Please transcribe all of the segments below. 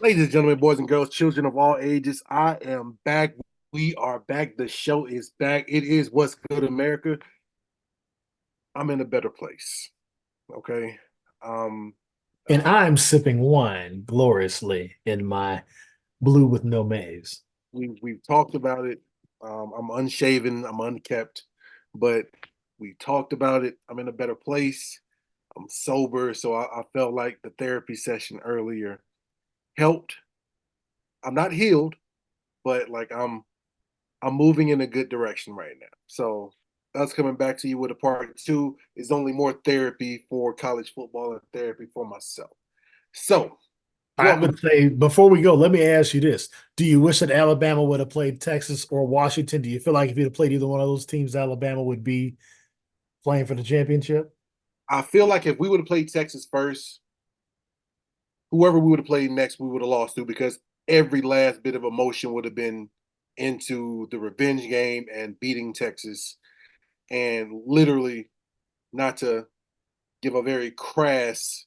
Ladies and gentlemen, boys and girls, children of all ages, I am back. We are back. The show is back. It is What's Good America. I'm in a better place. Okay. Um, And uh, I'm sipping wine gloriously in my blue with no maize. we've talked about it. I'm unshaven, I'm unkept, but we talked about it. I'm in a better place. I'm sober, so I felt like the therapy session earlier helped. I'm not healed, but like I'm moving in a good direction right now. So us coming back to you with a part two is only more therapy for college football and therapy for myself. So I what we would say before we go, let me ask you this. Do you wish that Alabama would have played Texas or Washington? Do you feel like if you'd have played either one of those teams, Alabama would be playing for the championship? I feel like if we would have played Texas first, whoever we would have played next, we would have lost to because every last bit of emotion would have been into the revenge game and beating Texas. And literally, not to give a very crass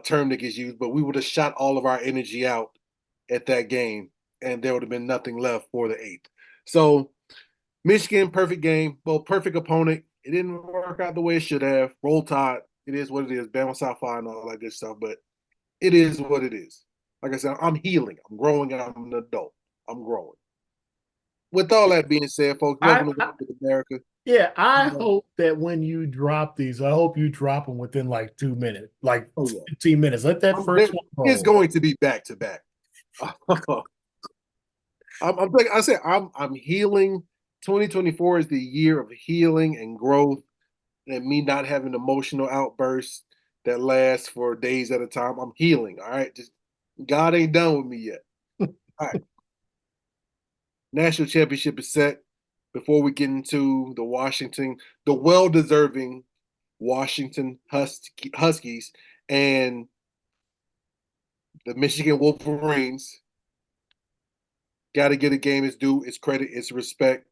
term that gets used, but we would have shot all of our energy out at that game, and there would have been nothing left for the eighth. So Michigan, perfect game, well, perfect opponent. It didn't work out the way it should have. Roll Tide. It is what it is. Bama South and all that good stuff, but it is what it is. Like I said, I'm healing. I'm growing. I'm an adult. I'm growing. With all that being said, folks, I, welcome to I Welcome to America. yeah, I hope that when you drop these, I hope you drop them within like 2 minutes, like Oh yeah, 15 minutes. Let that first there one is roll. going to be back to back. I'm like I said, I'm healing. 2024 is the year of healing and growth, and me not having emotional outbursts that last for days at a time. I'm healing. All right, just God ain't done with me yet. All right, national championship is set. Before we get into the well-deserving Washington Huskies and the Michigan Wolverines, got to get a game its due, its credit, its respect.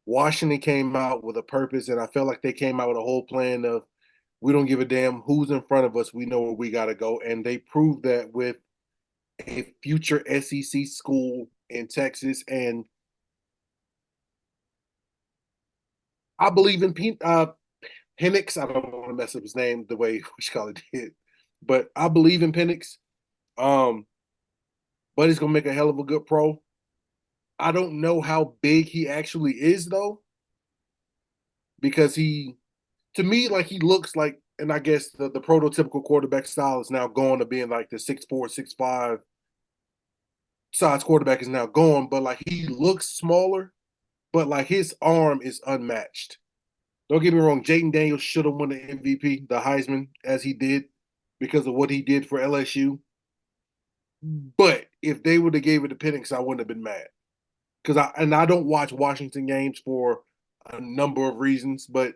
Washington came out with a purpose, and I felt like they came out with a whole plan of we don't give a damn who's in front of us. We know where we got to go. And they proved that with a future SEC school in Texas. And I believe in Penix. I don't want to mess up his name the way Chicago did, but I believe in Penix. Um, but he's going to make a hell of a good pro. I don't know how big he actually is, though, because to me, like he looks like, and I guess the prototypical quarterback style is now going to being like the 6'4", 6'5" size quarterback is now gone, but like he looks smaller, but like his arm is unmatched. Don't get me wrong, Jaden Daniels should have won the MVP, the Heisman, as he did because of what he did for LSU. But if they would have gave it to Penix, I wouldn't have been mad. I don't watch Washington games for a number of reasons, but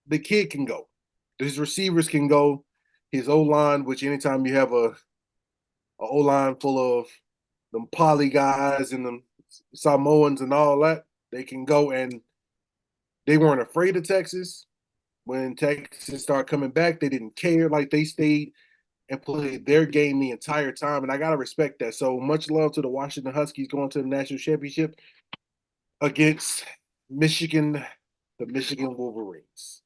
the kid can go. His receivers can go. His O line, which anytime you have a O line full of them poly guys and them Samoans and all that, they can go, and they weren't afraid of Texas. When Texas started coming back, they didn't care. Like they stayed and played their game the entire time, and I gotta respect that. So much love to the Washington Huskies going to the national championship against Michigan, the Michigan Wolverines.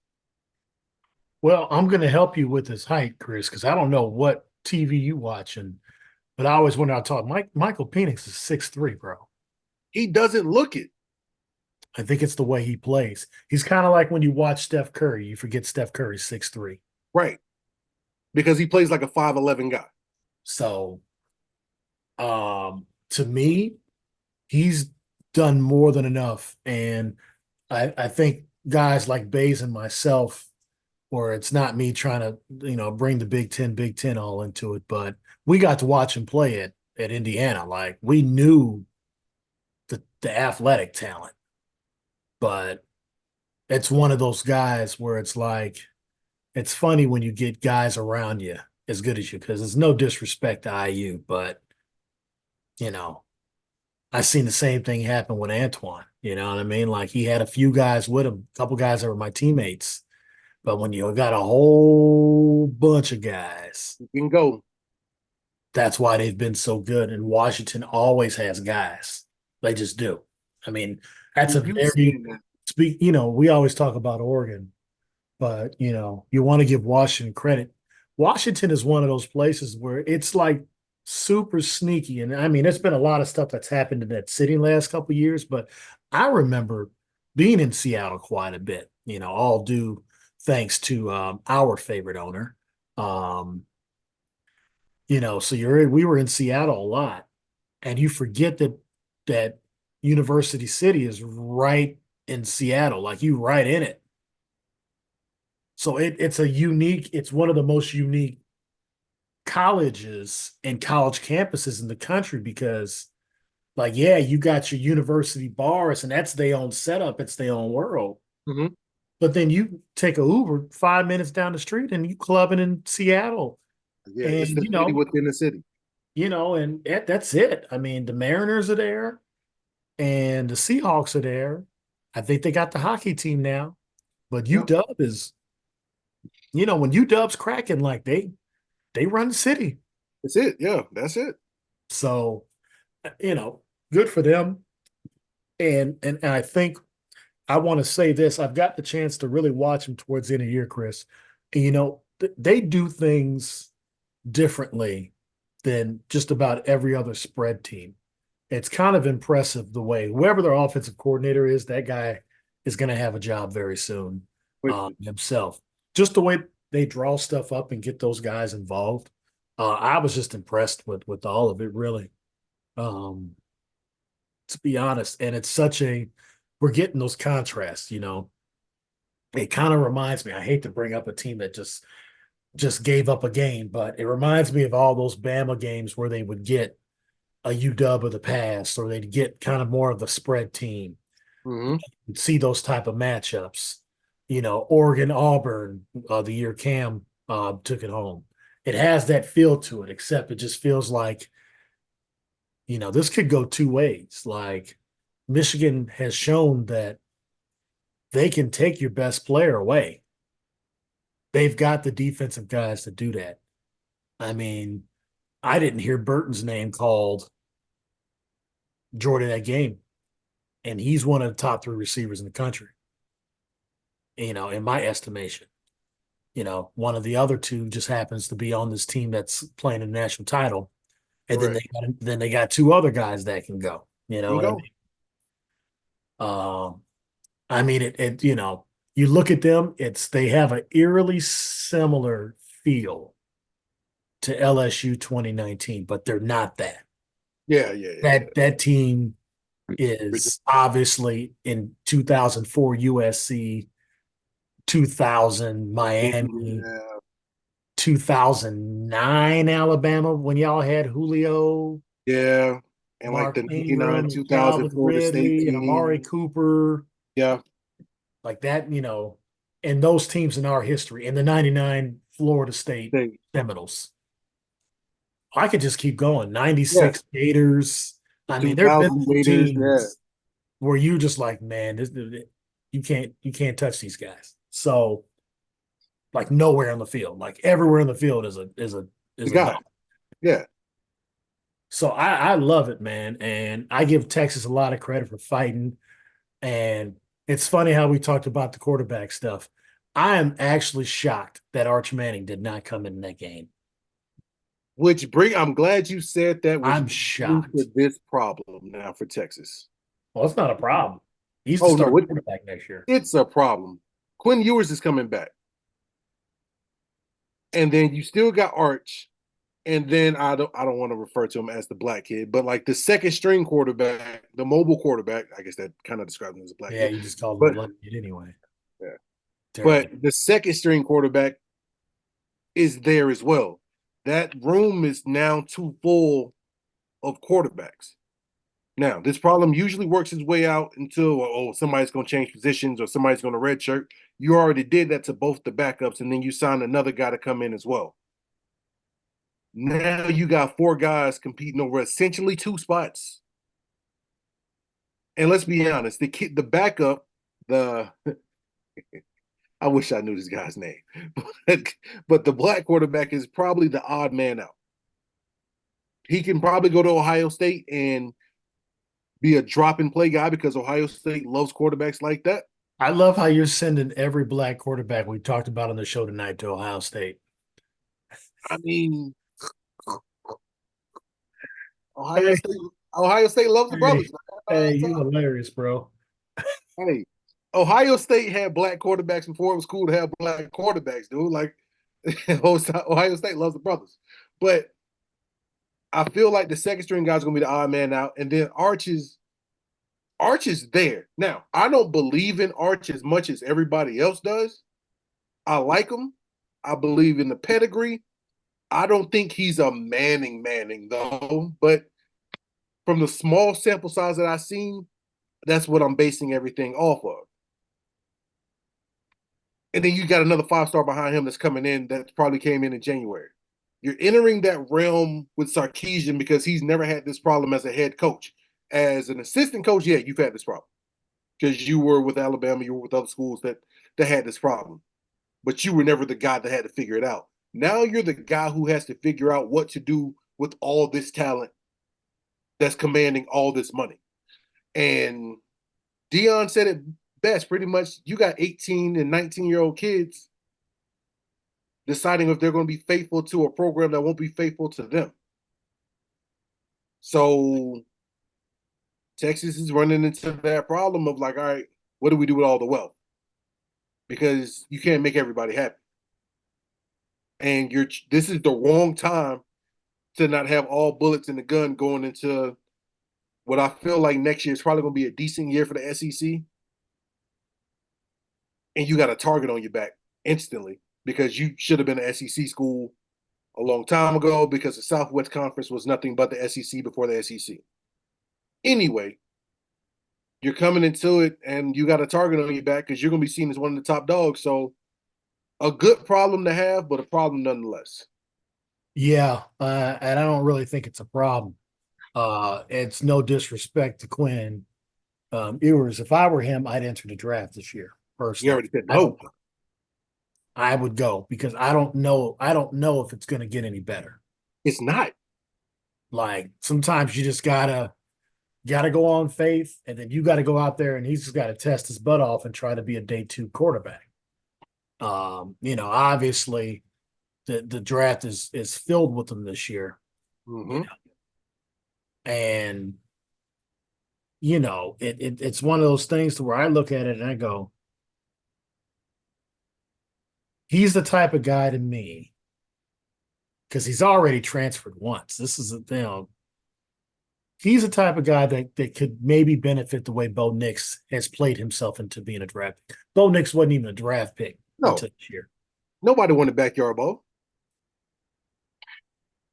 Well, I'm going to help you with this height, Chris, because I don't know what TV you watching, but I always wonder. I talk. Michael Penix is 6'3", bro. He doesn't look it I think it's the way he plays. He's kind of like when you watch Steph Curry, you forget Steph Curry's 6'3". right because he plays like a 5'11" guy. So, to me, he's done more than enough. And I think guys like Bays and myself, where it's not me trying to, bring the Big Ten all into it, but we got to watch him play at Indiana. Like we knew the athletic talent, but it's one of those guys where it's like it's funny when you get guys around you as good as you, because it's no disrespect to IU, but you know, I seen the same thing happen with Antoine. You know what I mean? Like he had a few guys with him, a couple guys that were my teammates. But when you got a whole bunch of guys, He can go. That's why they've been so good. And Washington always has guys. They just do. I mean, that's a You very saying that? we always talk about Oregon, but you want to give Washington credit. Washington is one of those places where it's like super sneaky. And I mean, there's been a lot of stuff that's happened in that city last couple of years, but I remember being in Seattle quite a bit, all due thanks to our favorite owner. Um, so we were in Seattle a lot, and you forget that University City is right in Seattle, like you right in it. So it's one of the most unique colleges and college campuses in the country because, like, yeah, you got your university bars and that's their own setup, it's their own world. Hmm. But then you take a Uber 5 minutes down the street and you clubbing in Seattle. Yeah, it's And the city within the city. and that's it. I mean, the Mariners are there and the Seahawks are there. I think they got the hockey team now. But Yeah, UW is, when UW's cracking, like they run the city. that's it. Yeah, that's it. So, you know, good for them. And I think I want to say this. I've got the chance to really watch them towards the end of the year, Chris. And they do things differently than just about every other spread team. It's kind of impressive the way whoever their offensive coordinator is, that guy is going to have a job very soon Quickly. himself. Just the way they draw stuff up and get those guys involved. I was just impressed with all of it, really. Um, to be honest, and it's such a we're getting those contrasts. It kind of reminds me. I hate to bring up a team that just gave up a game, but it reminds me of all those Bama games where they would get a UW of the past, or they'd get kind of more of the spread team. Hmm. You'd see those type of matchups. Oregon, Auburn, the year Cam took it home. It has that feel to it, except it just feels like, this could go two ways. Like Michigan has shown that they can take your best player away. They've got the defensive guys to do that. I mean, I didn't hear Burton's name called Jordan that game, and he's one of the top three receivers in the country. In my estimation, one of the other two just happens to be on this team that's playing a national title, and then Correct. they got two other guys that can go. You know Can what I go. mean? I mean it. You look at them; they have an eerily similar feel to LSU 2019, but they're not that. Yeah, yeah, yeah, That team yeah. is obviously in 2004 USC, 2000 Miami, Yeah, 2009 Alabama when y'all had Julio, yeah. And like Mark the 99, Ingram, and 2000 Calvin Florida State Ridley, and Amari team. Cooper, Yeah, like that, and those teams in our history, and the 99 Florida State they, Seminoles. I could just keep going. yeah. 96 Gators. The I mean, there have been 2000 some Raiders. Yeah, teams where you just like, man, you can't touch these guys. So like nowhere on the field, like everywhere in the field the is a guy. dog. Yeah. So I love it, man, and I give Texas a lot of credit for fighting. And it's funny how we talked about the quarterback stuff. I am actually shocked that Arch Manning did not come in that game. I'm glad you said that, which I'm brings me to shocked. this problem now for Texas. Well, it's not a problem. He's the Oh no, starting quarterback next year. it's a problem. Quinn Ewers is coming back. And then you still got Arch. And then I don't want to refer to him as the black kid, but like the second string quarterback, the mobile quarterback, I guess that kind of describes him as a black Yeah, kid. you just called him a But black kid anyway. yeah. But Terrible. the second string quarterback is there as well. That room is now too full of quarterbacks. Now, this problem usually works its way out until somebody's going to change positions or somebody's going to redshirt. You already did that to both the backups, and then you signed another guy to come in as well. Now you got four guys competing over essentially two spots. And let's be honest, the backup, the I wish I knew this guy's name, but, but the black quarterback is probably the odd man out. he can probably go to Ohio State and be a drop and play guy because Ohio State loves quarterbacks like that. I love how you're sending every black quarterback we talked about on the show tonight to Ohio State. I mean, Ohio Hey, State, Ohio State loves the hey, brothers. hey, you hilarious, bro. Hey, Ohio State had black quarterbacks before it was cool to have black quarterbacks, dude. Like Ohio State loves the brothers, but I feel like the second string guy's gonna be the odd man out, and then Arch is there now. I don't believe in Arch as much as everybody else does. I like him. I believe in the pedigree. I don't think he's a Manning though, but from the small sample size that I've seen, that's what I'm basing everything off of. And then you got another 5-star behind him that's coming in that probably came in January. You're entering that realm with Sarkisian because he's never had this problem as a head coach. As an assistant coach, yeah, you've had this problem because you were with Alabama, you were with other schools that had this problem, but you were never the guy that had to figure it out. Now you're the guy who has to figure out what to do with all this talent that's commanding all this money. And Dion said it best pretty much. You got 18 and 19-year-old kids deciding if they're going to be faithful to a program that won't be faithful to them. So Texas is running into that problem of like, all right, what do we do with all the wealth? Because you can't make everybody happy. And this is the wrong time to not have all bullets in the gun going into what I feel like next year is probably going to be a decent year for the SEC. And you got a target on your back instantly because you should have been an SEC school a long time ago because the Southwest Conference was nothing but the SEC before the SEC. Anyway, you're coming into it and you got a target on your back because you're going to be seen as one of the top dogs. So a good problem to have, but a problem nonetheless. Yeah, and I don't really think it's a problem. It's no disrespect to Quinn Ewers. If I were him, I'd enter the draft this year. You Personally, already said I would. no. I would go because I don't know. I don't know if it's going to get any better. It's not. Like sometimes you just gotta go on faith, and then you got to go out there and he's just got to test his butt off and try to be a day two quarterback. Obviously the draft is filled with them this year, you Mm-hmm. know, and it's one of those things to where I look at it and I go, he's the type of guy to me because he's already transferred once. This is he's the type of guy that could maybe benefit the way Bo Nix has played himself into being a draft pick. Bo Nix wasn't even a draft pick No, until this year. nobody wanted backyard ball.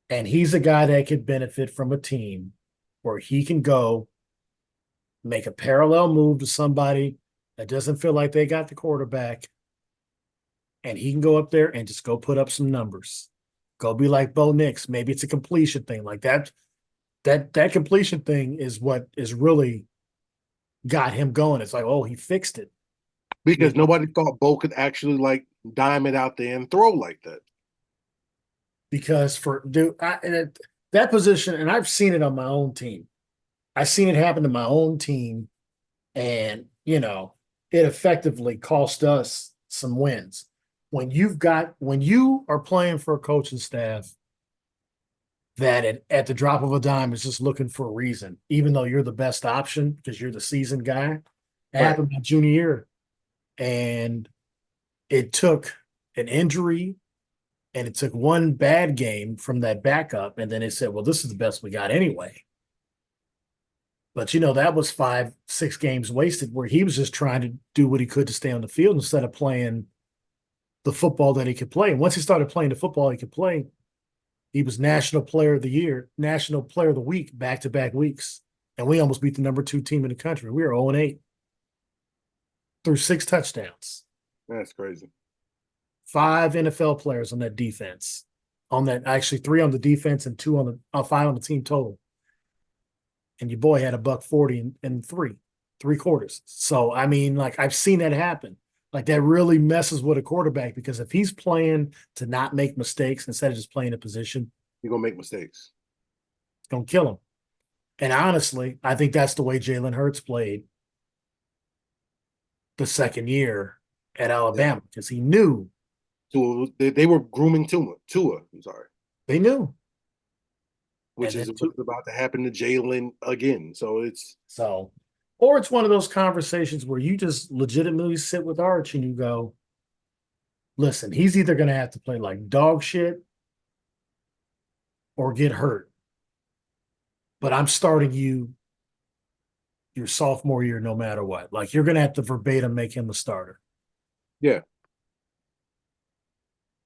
And he's a guy that could benefit from a team where he can go make a parallel move to somebody that doesn't feel like they got the quarterback, and he can go up there and just go put up some numbers. Go be like Bo Nix. Maybe it's a completion thing like that. That completion thing is what is really got him going. It's like, oh, he fixed it. You Because know, nobody thought Bo could actually like dime it out there and throw like that. because for dude, that position, and I've seen it on my own team. I've seen it happen to my own team, and it effectively cost us some wins. When you are playing for a coaching staff that at the drop of a dime is just looking for a reason, even though you're the best option because you're the seasoned guy. It Right. happened my junior year, and it took an injury and it took one bad game from that backup, and then it said, "Well, this is the best we got anyway." But that was 5, 6 games wasted where he was just trying to do what he could to stay on the field instead of playing the football that he could play. And once he started playing the football he could play, he was National Player of the Year, National Player of the Week, back-to-back weeks. And we almost beat the number 2 team in the country. We were 0-8 through 6 touchdowns. That's crazy. 5 NFL players on that defense. On that, actually 3 on the defense and 2 on the 5 on the team total. And your boy had a $140 in three quarters. So I mean, like I've seen that happen. Like that really messes with a quarterback because if he's playing to not make mistakes instead of just playing a position, You're gonna make mistakes. gonna kill him. And honestly, I think that's the way Jalen Hurts played the second year at Yeah. Alabama because he knew They were grooming Tua. I'm sorry, they knew. which And is then what's about to happen to Jalen again. So it's so, or it's one of those conversations where you just legitimately sit with Arch and you go, listen, he's either going to have to play like dog shit or get hurt. But I'm starting you your sophomore year no matter what. Like you're going to have to verbatim make him a starter yeah.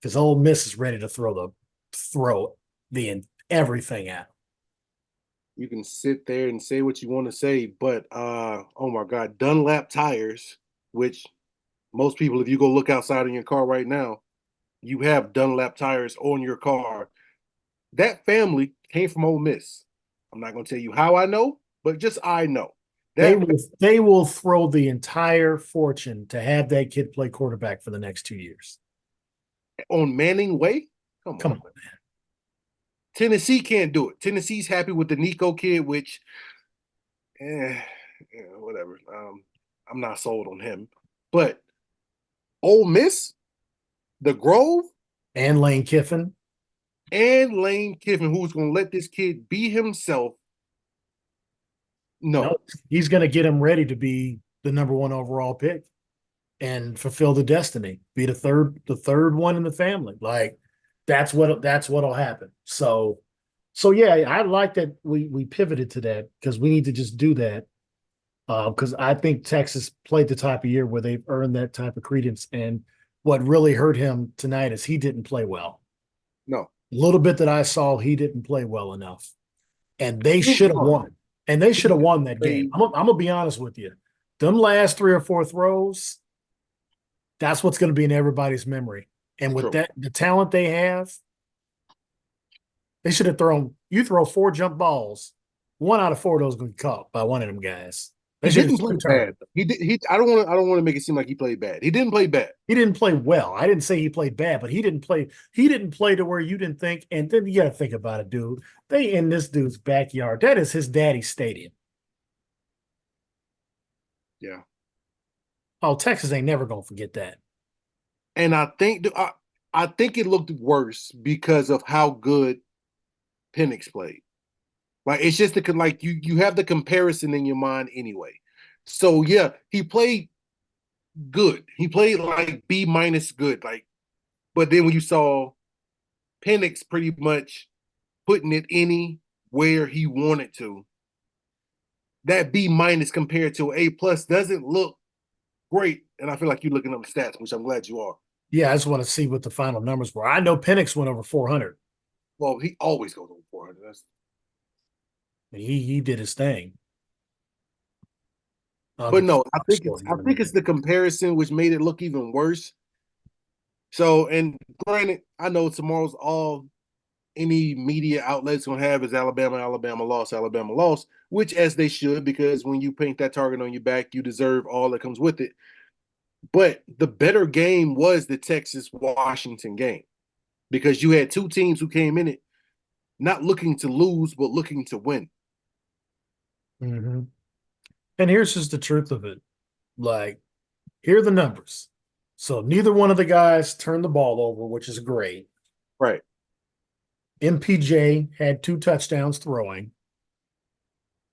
because Ole Miss is ready to throw the everything at him. You can sit there and say what you want to say, but oh my God, Dunlap tires, which most people, if you go look outside in your car right now, you have Dunlap tires on your car. That family came from Ole Miss. I'm not going to tell you how I know, but just I know They that will they will throw the entire fortune to have that kid play quarterback for the next 2 years. on Manning Way. Come Come on, on. man. Tennessee can't do it. Tennessee's happy with the Nico kid, which, eh, whatever. I'm not sold on him, but Ole Miss, the Grove, And Lane Kiffin. and Lane Kiffin, who's going to let this kid be himself. No, No, he's going to get him ready to be the number one overall pick and fulfill the destiny, be the third one in the family. Like that's what'll happen. So yeah, I like that we pivoted to that because we need to just do that. Because I think Texas played the type of year where they've earned that type of credence. And what really hurt him tonight is he didn't play well. no. A little bit that I saw, he didn't play well enough. And they He should didn't have run. won. And they He should have didn't won that game. play. I'm gonna be honest with you. Them last three or four throws, that's what's going to be in everybody's memory. And with True. that, the talent they have, they should have thrown. You throw four jump balls, one out of four of those going to be caught by one of them guys. They He should have didn't just play returned. bad. He did. He. I don't want to. I don't want to make it seem like he played bad. He didn't play bad. He didn't play well. I didn't say he played bad, but he didn't play. He didn't play to where you didn't think. And then you got to think about it, dude. They in this dude's backyard. That is his daddy's stadium. Yeah. Oh, Texas ain't never gonna forget that. And I think it looked worse because of how good Penix played. Like it's just like you have the comparison in your mind anyway. So yeah, he played good. He played like B minus good. Like, but then when you saw Penix pretty much putting it anywhere he wanted to, that B minus compared to A plus doesn't look great. And I feel like you're looking up the stats, which I'm glad you are. Yeah, I just want to see what the final numbers were. I know Penix went over 400, Well, he always goes over 400. That's, and he did his thing. I'll but get the no, box score I here in a think it's minute. the comparison which made it look even worse. So, and granted, I know tomorrow's all any media outlets gonna have is Alabama lost, which as they should, because when you paint that target on your back, you deserve all that comes with it. But the better game was the Texas Washington game because you had two teams who came in it not looking to lose, but looking to win. Mm-hmm. And here's just the truth of it. Like, here are the numbers. So neither one of the guys turned the ball over, which is great. Right. MPJ had 2 touchdowns throwing.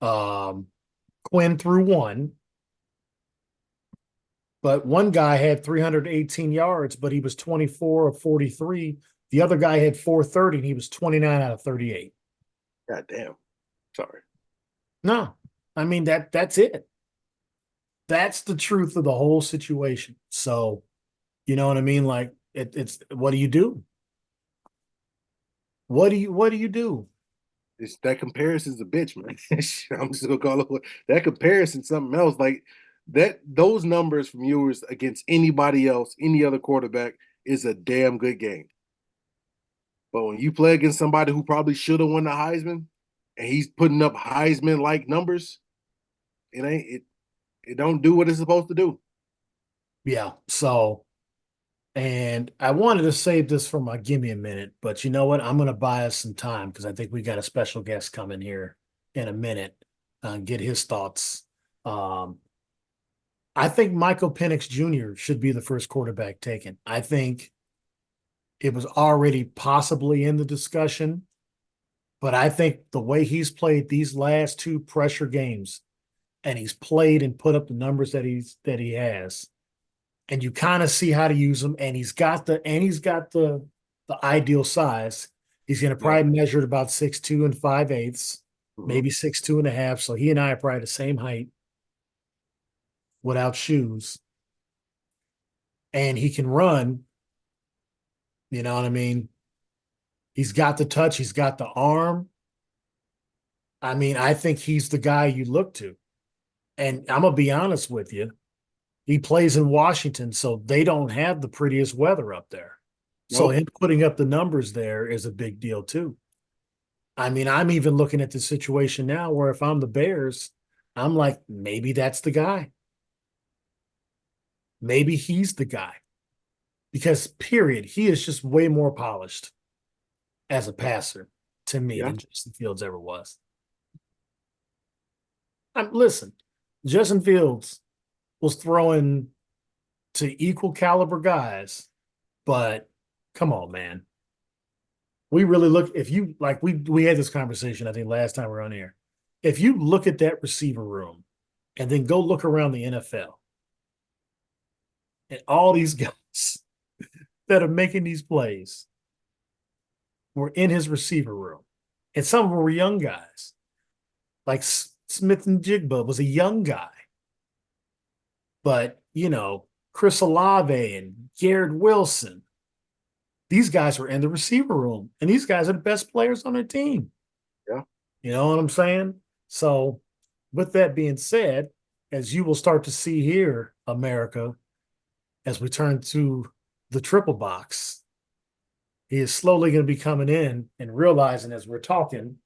Um, Quinn threw one, but one guy had 318 yards, but he was 24 of 43. The other guy had 430, and he was 29 out of 38. God damn. Sorry. No, I mean that's it. That's the truth of the whole situation. So, you know what I mean? Like it's what do you do? What do you do? It's, that comparison's a bitch, man. I'm just gonna call it that comparison something else. Like that those numbers from yours against anybody else, any other quarterback, is a damn good game. But when you play against somebody who probably should have won the Heisman and he's putting up Heisman like numbers, it ain't it don't do what it's supposed to do. Yeah. So And I wanted to save this for my give me a minute, but you know what? I'm going to buy us some time because I think we got a special guest coming here in a minute, get his thoughts. Um, I think Michael Penix Jr. should be the first quarterback taken. I think it was already possibly in the discussion, but I think the way he's played these last two pressure games, and he's played and put up the numbers that he has, and you kind of see how to use him, and he's got the ideal size. He's going to Yeah. probably measure at about 6'2" and 5/8, Hmm. maybe 6'2" and a half. So he and I are probably the same height without shoes, and he can run. You know what I mean? He's got the touch. He's got the arm. I mean, I think he's the guy you look to. And I'm gonna be honest with you. He plays in Washington, so they don't have the prettiest weather up there. So Nope. him putting up the numbers there is a big deal too. I mean, I'm even looking at the situation now where if I'm the Bears, I'm like, maybe that's the guy. Maybe he's the guy. Because period, he is just way more polished as a passer to me Yeah. than Justin Fields ever was. Listen, Justin Fields was throwing to equal caliber guys, but come on, man. We really look if you like we had this conversation, I think last time we were on air. If you look at that receiver room and then go look around the NFL and all these guys that are making these plays were in his receiver room. And some of them were young guys. Like Smith and Jigba was a young guy. But, Chris Olave and Garrett Wilson, these guys were in the receiver room, and these guys are the best players on their team. Yeah. You know what I'm saying? So, with that being said, as you will start to see here, America, as we turn to the triple box, he is slowly going to be coming in and realizing as we're talking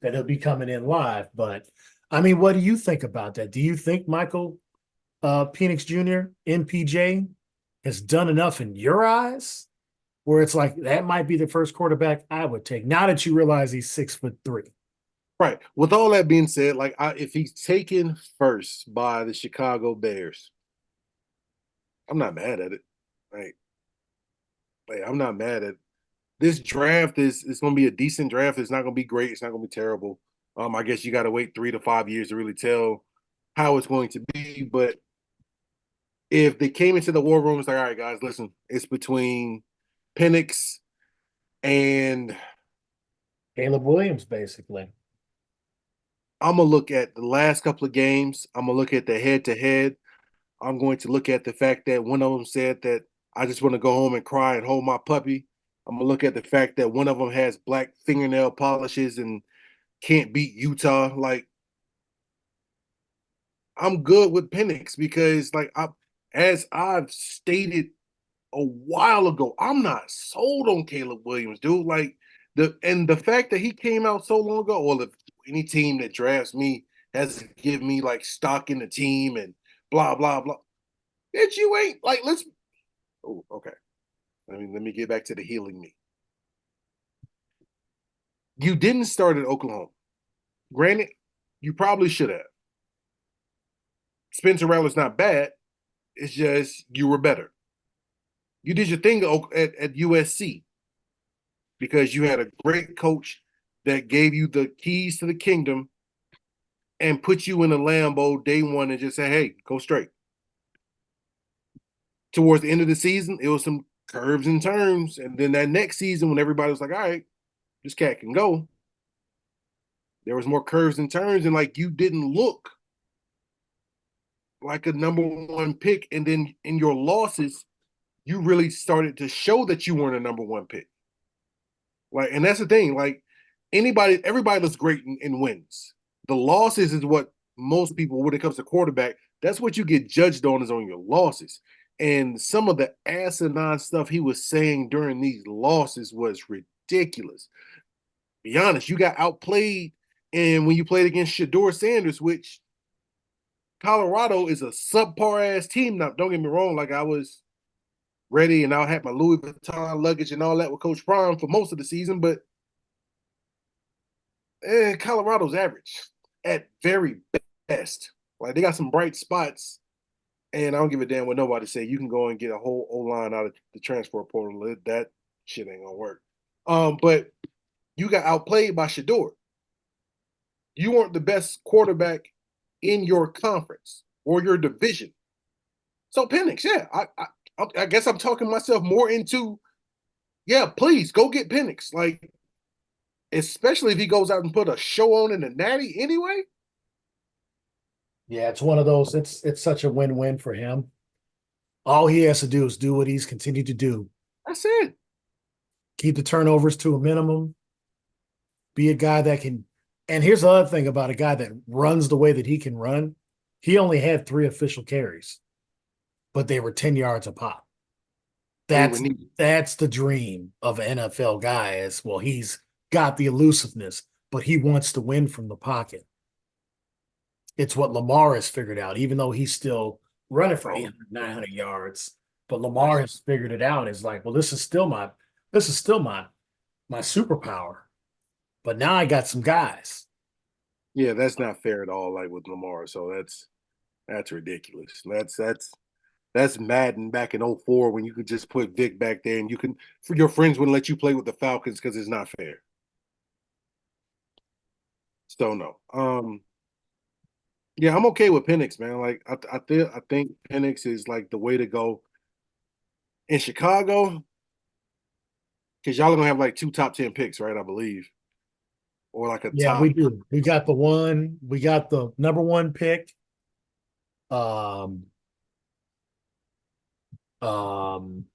that he'll be coming in live. But I mean, what do you think about that? Do you think Michael Penix Jr., MPJ, has done enough in your eyes where it's like that might be the first quarterback I would take now that you realize he's 6'3"? Right. With all that being said, like if he's taken first by the Chicago Bears, I'm not mad at it. Like, I'm not mad at it. This draft is going to be a decent draft. It's not going to be great. It's not going to be terrible. I guess you got to wait 3 to 5 years to really tell how it's going to be. But if they came into the war room, it's like, all right, guys, listen, it's between Penix and Caleb Williams, basically. I'm gonna look at the last couple of games. I'm gonna look at the head to head. I'm going to look at the fact that one of them said that I just want to go home and cry and hold my puppy. I'm gonna look at the fact that one of them has black fingernail polishes and can't beat Utah. Like I'm good with Penix because, as I've stated a while ago, I'm not sold on Caleb Williams, dude. Like the fact that he came out so long ago, well, if any team that drafts me has to give me like stock in the team and blah blah blah. Bitch, you ain't like let's oh, okay. Let me get back to the healing me. You didn't start at Oklahoma. Granted, you probably should have. Spencer Rattler's not bad. It's just you were better. You did your thing at USC because you had a great coach that gave you the keys to the kingdom and put you in a Lambo day one and just say, hey, go straight. Towards the end of the season, it was some curves and turns. And then that next season, when everybody was like, all right, this cat can go, there was more curves and turns. And like you didn't look like a number one pick. And then in your losses, you really started to show that you weren't a number one pick. Like, and that's the thing. Like everybody looks great in wins. The losses is what most people, when it comes to quarterback, that's what you get judged on is on your losses. And some of the asinine stuff he was saying during these losses was ridiculous. Be honest, you got outplayed, and when you played against Shador Sanders, which Colorado is a subpar ass team. Now, don't get me wrong. Like I was ready, and I'll have my Louis Vuitton luggage and all that with Coach Prime for most of the season. But Colorado's average at very best. Like they got some bright spots, and I don't give a damn what nobody say. You can go and get a whole O line out of the transfer portal. That shit ain't gonna work. But you got outplayed by Shador. You weren't the best quarterback in your conference or your division. So Penix, yeah, I guess I'm talking myself more into, yeah, please go get Penix. Like, especially if he goes out and put a show on in the Natty anyway. Yeah, it's one of those. It's such a win-win for him. All he has to do is do what he's continued to do. That's it. Keep the turnovers to a minimum. Be a guy that can. And here's the other thing about a guy that runs the way that he can run. He only had 3 official carries, but they were 10 yards a pop. We would That's need. that's the dream of an NFL guy. Is well, he's got the elusiveness, but he wants to win from the pocket. It's what Lamar has figured out, even though he's still running for Oh, 800, 900 yards. But that's Lamar has figured it out. Is like, well, this is still my superpower. But now I got some guys. yeah, that's not fair at all. Like with Lamar, so that's ridiculous. That's Madden back in '04 when you could just put Vic back there and you can for your friends wouldn't let you play with the Falcons because it's not fair. So no. Yeah, I'm okay with Penix, man. Like I think Penix is like the way to go in Chicago because y'all are gonna have like 2 top 10 picks, right? I believe, or like a Yeah, we top. do. We got the one. We got the number one pick. Um, um,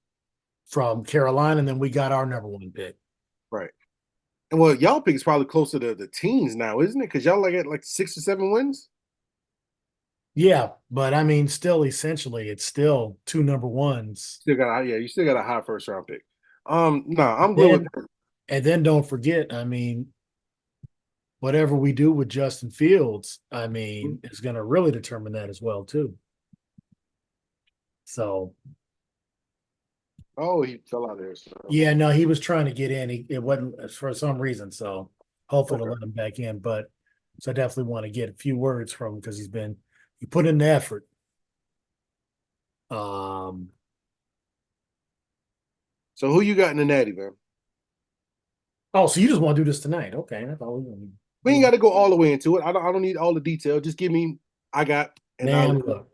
from Carolina, and then we got our number one pick. Right. And well, y'all pick is probably closer to the teens now, isn't it? Because y'all like at like 6 or 7 wins. Yeah, but I mean, still, essentially, it's still 2 number ones. Still got yeah, you still got a high first round pick. No, I'm good with Then, and then don't forget, I mean, whatever we do with Justin Fields, I mean, is going to really determine that as well too. So, oh, he fell out there. So yeah, no, he was trying to get in. It wasn't for some reason. So, hopefully, to okay. let him back in. But so I definitely want to get a few words from him because he put in the effort. Um, So who you got in the natty, man? oh, so you just want to do this tonight? Okay, I thought We we ain't got to go all the way into it. I don't need all the detail. Just give me I got and man, I'll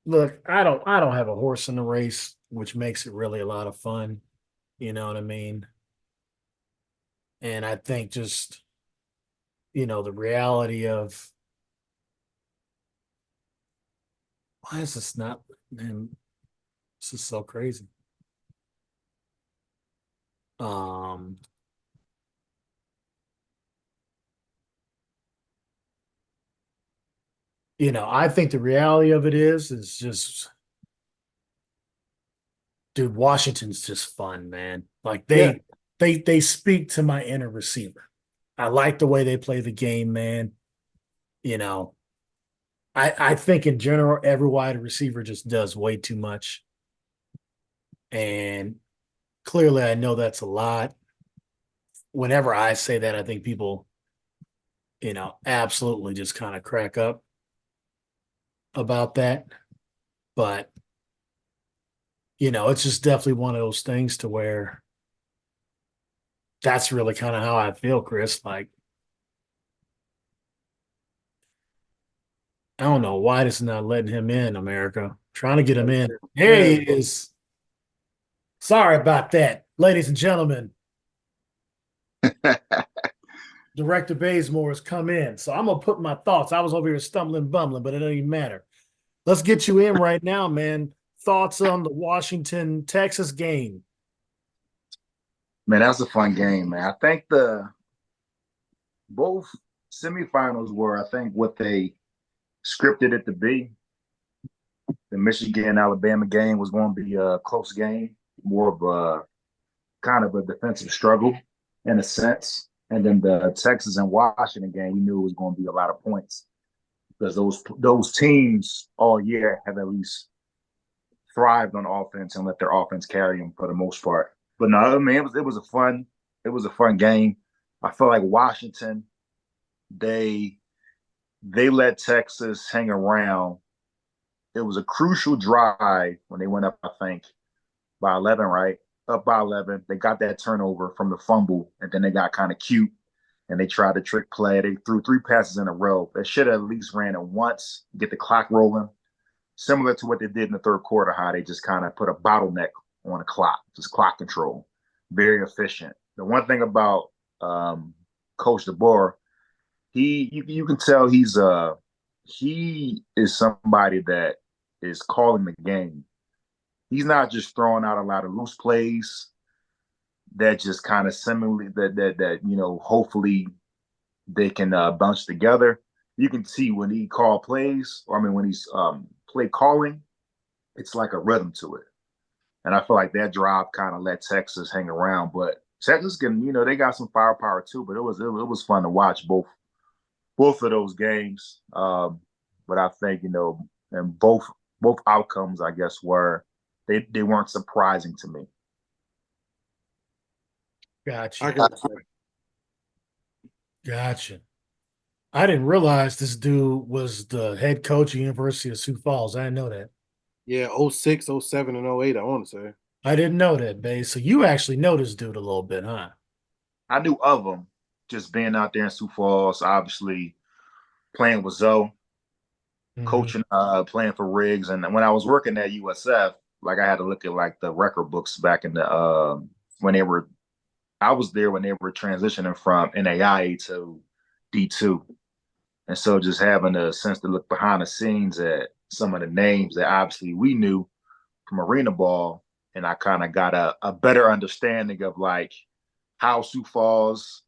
look, I don't have a horse in the race, which makes it really a lot of fun. You know what I mean? And I think just the reality of why is this not, man, this is so crazy. Um, I think the reality of it is just, dude, Washington's just fun, man. Like yeah. they speak to my inner receiver. I like the way they play the game, man. You know, I think in general, every wide receiver just does way too much. And clearly I know that's a lot. Whenever I say that, I think people, absolutely just kind of crack up about that. But, it's just definitely one of those things to where that's really kind of how I feel, Chris. Like, I don't know why this is not letting him in, America. Trying to get him in. There he Yeah. is. Sorry about that. Ladies and gentlemen, Director Bazemore has come in. So I'm gonna put my thoughts. I was over here stumbling, bumbling, but it doesn't even matter. Let's get you in right now, man. Thoughts on the Washington Texas game? Man, that's a fun game, man. I think the both semifinals were, I think, what they scripted it to be. The Michigan Alabama game was going to be a close game, more of a kind of a defensive struggle in a sense. And then the Texas and Washington game, we knew it was going to be a lot of points because those teams all year have at least thrived on offense and let their offense carry them for the most part. But no, I mean it was a fun game. I feel like Washington, they they let Texas hang around. It was a crucial drive when they went up, I think, by 11, right? Up by 11. They got that turnover from the fumble, and then they got kind of cute and they tried to trick play. They threw 3 passes in a row. They should have at least ran it once, get the clock rolling, similar to what they did in the third quarter, how they just kind of put a bottleneck on the clock, just clock control. Very efficient. The one thing about Coach DeBoer, you can tell he is somebody that is calling the game. He's not just throwing out a lot of loose plays that just kind of similarly that hopefully they can bounce together. You can see when he call plays, or I mean when he's play calling, it's like a rhythm to it. And I feel like that drive kind of let Texas hang around. But Texas can, they got some firepower too. But it was fun to watch both of those games. But I think and both outcomes, I guess, they weren't surprising to me. Gotcha. got Gotcha. I didn't realize this dude was the head coach of University of Sioux Falls. I didn't know that. Yeah, 06, 07, and 08, I want to say. I didn't know that, babe. So you actually know this dude a little bit, huh? I knew of him just being out there in Sioux Falls, obviously playing with Zoe, Mhm. coaching, playing for Riggs. And when I was working at USF, like I had to look at like the record books back in the when they were I was there when they were transitioning from NAIA to D2. And so just having a sense to look behind the scenes at some of the names that obviously we knew from arena ball. And I kind of got a better understanding of like how Sioux Falls,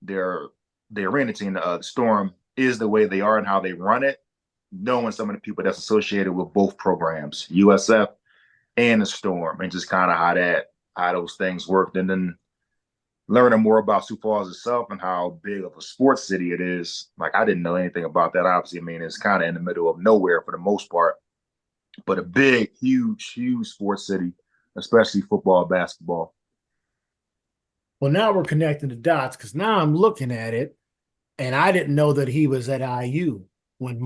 their arena team, the Storm, is the way they are and how they run it, knowing some of the people that's associated with both programs, USF and the Storm, and just kind of how those things worked. And then learning more about Sioux Falls itself and how big of a sports city it is. Like I didn't know anything about that. Obviously, I mean it's kind of in the middle of nowhere for the most part, but a big, huge, huge sports city, especially football, basketball. Well, now we're connecting the dots because now I'm looking at it, and I didn't know that he was at IU when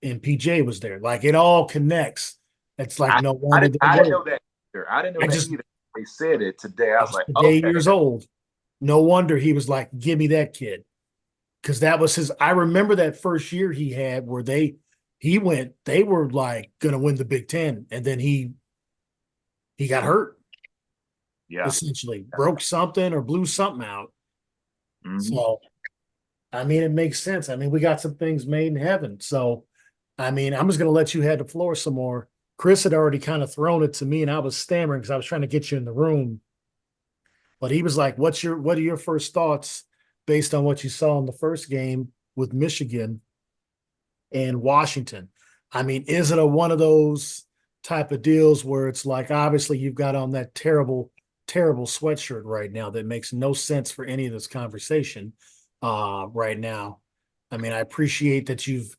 MPJ was there. Like it all connects. It's like I no wonder they I didn't were. know that either. I didn't know I that just either. They said it today. I was he's like, today okay. years old. No wonder he was like, "Give me that kid," because that was his. I remember that first year he had where he went. They were like going to win the Big Ten, and then he got hurt. Yeah. Essentially, broke something or blew something out. Mm-hmm. So I mean, it makes sense. I mean, we got some things made in heaven. So, I mean, I'm just going to let you have the floor some more. Chris had already kind of thrown it to me, and I was stammering because I was trying to get you in the room. But he was like, what are your first thoughts based on what you saw in the first game with Michigan and Washington? I mean, is it a one of those type of deals where it's like obviously you've got on that terrible, terrible sweatshirt right now that makes no sense for any of this conversation right now. I mean, I appreciate that you've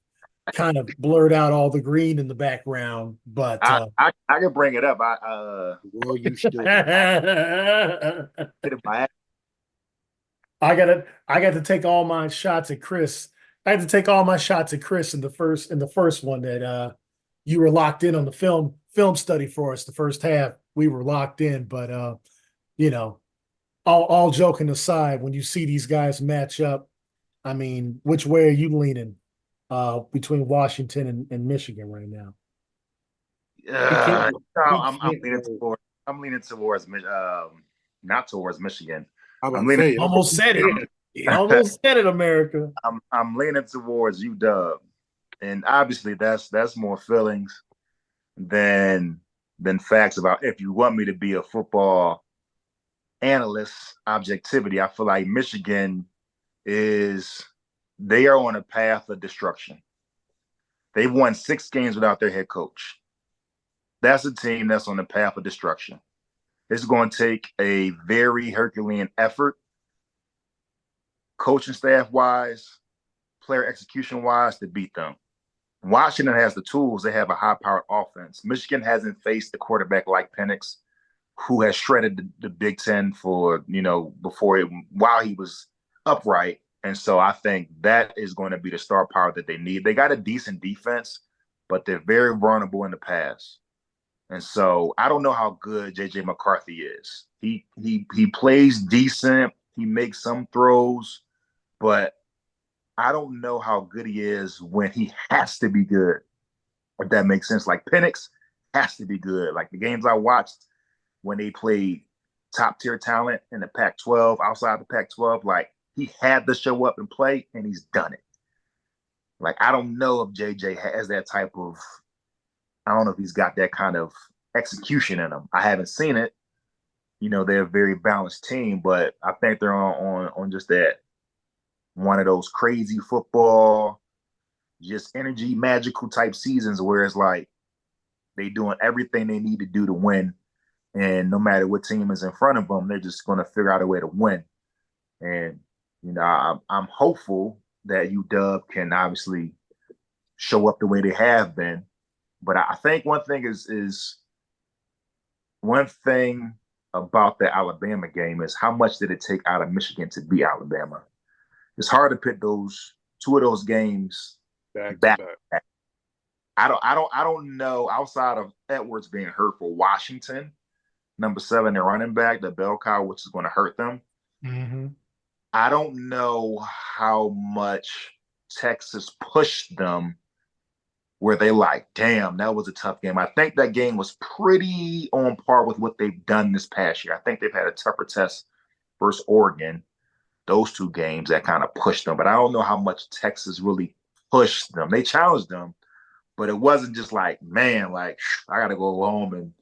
kind of blurred out all the green in the background, but I can bring it up. Well, you still. Hit it by I got to take all my shots at Chris. I had to take all my shots at Chris in the first one that you were locked in on the film study for us the first half. We were locked in, but you know, all joking aside, when you see these guys match up, I mean, which way are you leaning between Washington and Michigan right now? He can't. He I'm can't leaning go. towards not towards Michigan. I'm I'm about to leaning say. Almost said it. You almost said it, America. I'm leaning towards UW. And obviously that's more feelings than facts about if you want me to be a football analyst, objectivity. I feel like Michigan is they are on a path of destruction. They've won 6 games without their head coach. That's a team that's on the path of destruction. It's going to take a very Herculean effort, coaching staff wise, player execution wise, to beat them. Washington has the tools. They have a high-powered offense. Michigan hasn't faced a quarterback like Penix, who has shredded the Big Ten for, while he was upright. And so I think that is going to be the star power that they need. They got a decent defense, but they're very vulnerable in the pass. And so I don't know how good JJ McCarthy is. He plays decent. He makes some throws, but I don't know how good he is when he has to be good. If that makes sense. Like Penix has to be good. Like the games I watched when they played top tier talent in the Pac-12, outside the Pac-12, like he had to show up and play, and he's done it. Like I don't know if JJ has that type of. I don't know if he's got that kind of execution in him. I haven't seen it. They're a very balanced team, but I think they're on just that one of those crazy football, just energy, magical type seasons where it's like they doing everything they need to do to win. And no matter what team is in front of them, they're just going to figure out a way to win. And, I'm hopeful that UW can obviously show up the way they have been. But I think one thing is one thing about the Alabama game is how much did it take out of Michigan to beat Alabama? It's hard to put those two of those games back. I don't know, outside of Edwards being hurt for Washington, number 7, their running back, the bell cow, which is going to hurt them. Mm-hmm. I don't know how much Texas pushed them where they like, damn, that was a tough game. I think that game was pretty on par with what they've done this past year. I think they've had a tougher test versus Oregon, those two games that kind of pushed them. But I don't know how much Texas really pushed them. They challenged them, but it wasn't just like, man, like I got to go home and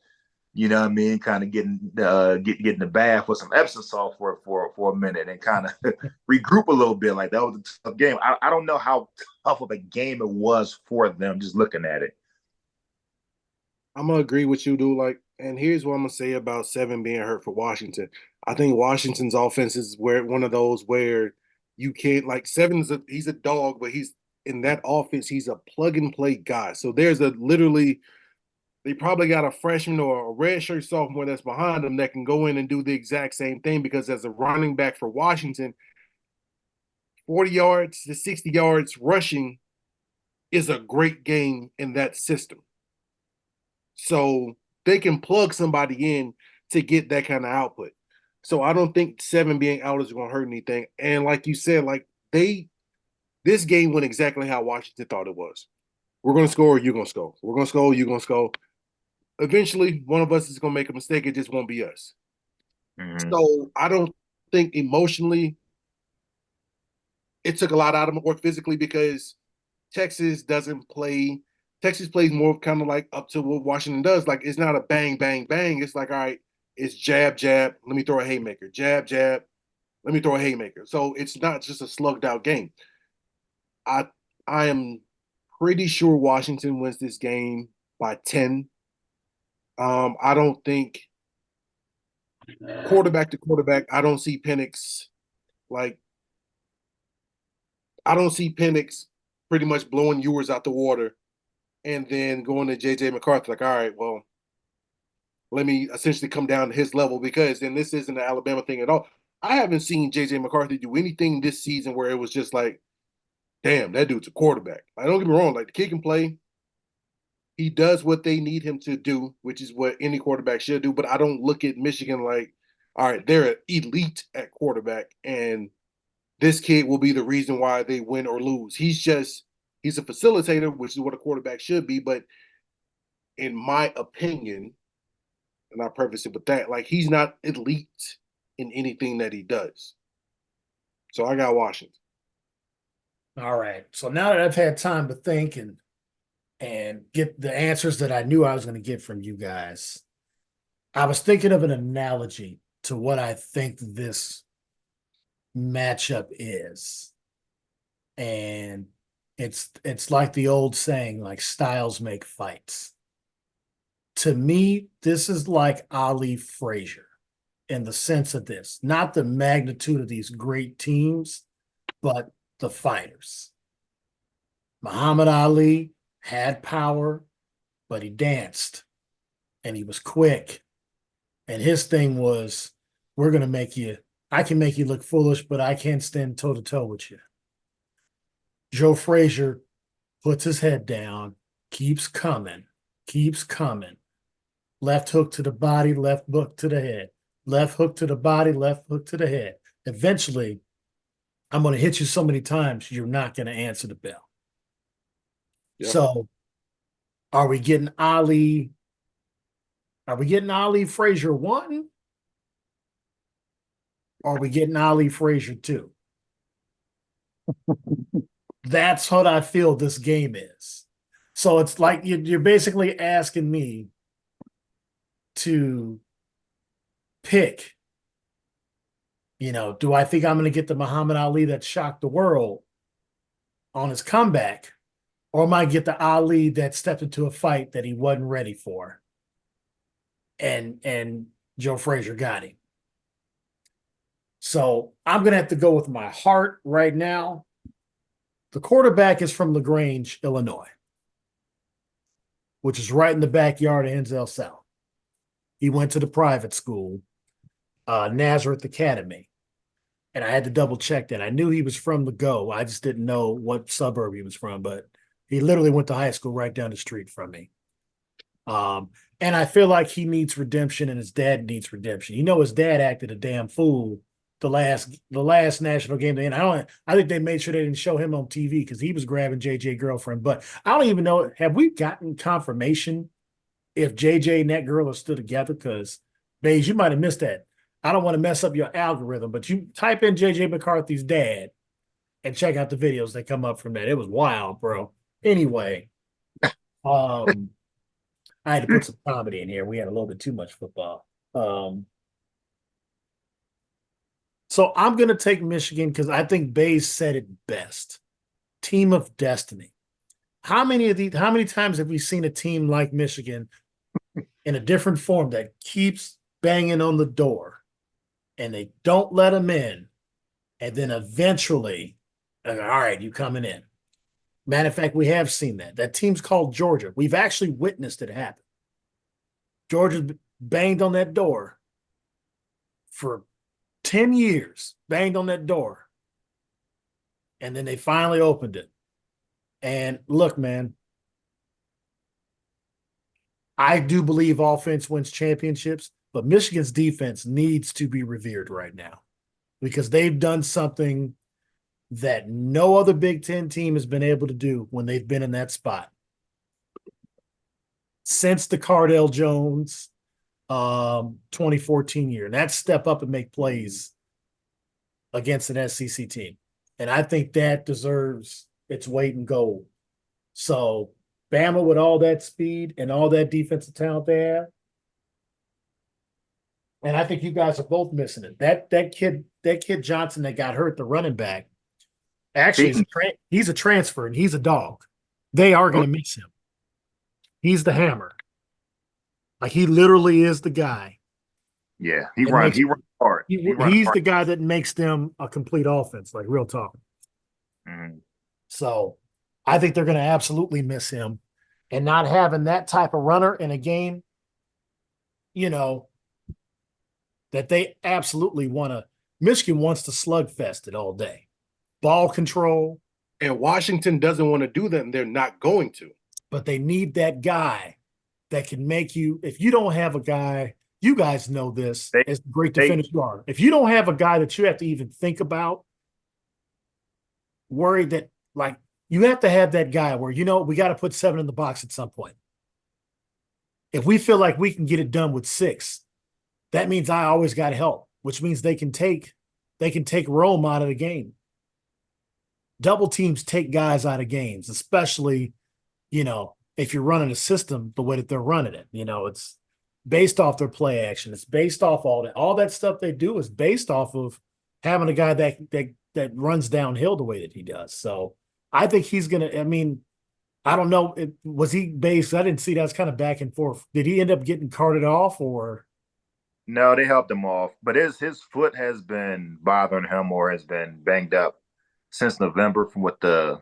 kind of getting in the bath with some Epsom salt for a minute and kind of regroup a little bit. Like that was a tough game. I don't know how tough of a game it was for them just looking at it. I'm gonna agree with you, dude. Like, and here's what I'm gonna say about 7 being hurt for Washington. I think Washington's offense is where one of those where you can't like he's a dog, but he's in that offense, he's a plug and play guy. So there's a literally they probably got a freshman or a redshirt sophomore that's behind them that can go in and do the exact same thing because as a running back for Washington, 40 yards to 60 yards rushing is a great game in that system. So they can plug somebody in to get that kind of output. So I don't think 7 being out is going to hurt anything. And like you said, like this game went exactly how Washington thought it was. We're going to score, you're going to score. We're going to score, you're going to score. Eventually, one of us is going to make a mistake. It just won't be us. Mm-hmm. So I don't think emotionally it took a lot out of them or physically because Texas doesn't play. Texas plays more kind of like up to what Washington does. Like it's not a bang, bang, bang. It's like, all right, it's jab, jab. Let me throw a haymaker. Jab, jab. Let me throw a haymaker. So it's not just a slugged out game. I I am pretty sure Washington wins this game by 10. I don't think quarterback to quarterback. I don't see Penix like I don't see Penix pretty much blowing yours out the water and then going to JJ McCarthy like, all right, well, let me essentially come down to his level because then this isn't an Alabama thing at all. I haven't seen JJ McCarthy do anything this season where it was just like, damn, that dude's a quarterback. Like, don't get me wrong, like the kid can play. He does what they need him to do, which is what any quarterback should do. But I don't look at Michigan like, all right, they're elite at quarterback, and this kid will be the reason why they win or lose. He's a facilitator, which is what a quarterback should be. But in my opinion, and I preface it with that, like he's not elite in anything that he does. So I got Washington. All right. So now that I've had time to think and get the answers that I knew I was going to get from you guys, I was thinking of an analogy to what I think this matchup is. And it's like the old saying, like styles make fights. To me, this is like Ali Frazier in the sense of this, not the magnitude of these great teams, but the fighters. Muhammad Ali had power, but he danced and he was quick. And his thing was, we're going to make you, I can make you look foolish, but I can't stand toe to toe with you. Joe Frazier puts his head down, keeps coming, keeps coming. Left hook to the body, left hook to the head. Left hook to the body, left hook to the head. Eventually, I'm going to hit you so many times, you're not going to answer the bell. Yep. So, are we getting Ali? Are we getting Ali Frazier 1? Or are we getting Ali Frazier 2? That's what I feel this game is. So it's like you're basically asking me to pick, do I think I'm going to get the Muhammad Ali that shocked the world on his comeback, or am I get the Ali that stepped into a fight that he wasn't ready for? And Joe Frazier got him. So I'm going to have to go with my heart right now. The quarterback is from LaGrange, Illinois, which is right in the backyard of Enzel South. He went to the private school, Nazareth Academy. And I had to double check that. I knew he was from the Go. I just didn't know what suburb he was from, but he literally went to high school right down the street from me. And I feel like he needs redemption and his dad needs redemption. His dad acted a damn fool the last national game. And I think they made sure they didn't show him on TV because he was grabbing JJ girlfriend. But I don't even know, have we gotten confirmation if JJ and that girl are still together? Because, Baze, you might have missed that. I don't want to mess up your algorithm, but you type in JJ McCarthy's dad and check out the videos that come up from that. It was wild, bro. Anyway, I had to put some comedy in here. We had a little bit too much football. So I'm going to take Michigan because I think Baze said it best. Team of destiny. How many times have we seen a team like Michigan in a different form that keeps banging on the door and they don't let them in, and then eventually, all right, you coming in. Matter of fact, we have seen that. That team's called Georgia. We've actually witnessed it happen. Georgia banged on that door for 10 years, banged on that door. And then they finally opened it. And look, man, I do believe offense wins championships, but Michigan's defense needs to be revered right now because they've done something that no other Big Ten team has been able to do when they've been in that spot. Since the Cardell Jones 2014 year. And that's step up and make plays against an SEC team. And I think that deserves its weight in gold. So Bama with all that speed and all that defensive talent they have. And I think you guys are both missing it. That kid Johnson that got hurt, the running back, actually he's a transfer and he's a dog. They are going to miss him. He's the hammer. Like he literally is the guy. Yeah, he runs hard. He's the guy that makes them a complete offense, like real talk. Mm-hmm. So I think they're going to absolutely miss him. And not having that type of runner in a game, that they absolutely want to. Michigan wants to slugfest it all day. Ball control. And Washington doesn't want to do that, and they're not going to. But they need that guy that can make you, if you don't have a guy, you guys know this as great defenders you are. If you don't have a guy that you have to even think about, worried that, like, you have to have that guy where, we got to put 7 in the box at some point. If we feel like we can get it done with 6, that means I always got help, which means they can take Rome out of the game. Double teams take guys out of games, especially, if you're running a system the way that they're running it. It's based off their play action. It's based off all that stuff they do is based off of having a guy that runs downhill the way that he does. So I think he's going to, I don't know. Was he based? I didn't see that. It's kind of back and forth. Did he end up getting carted off or? No, they helped him off, but his foot has been bothering him or has been banged up since November from what the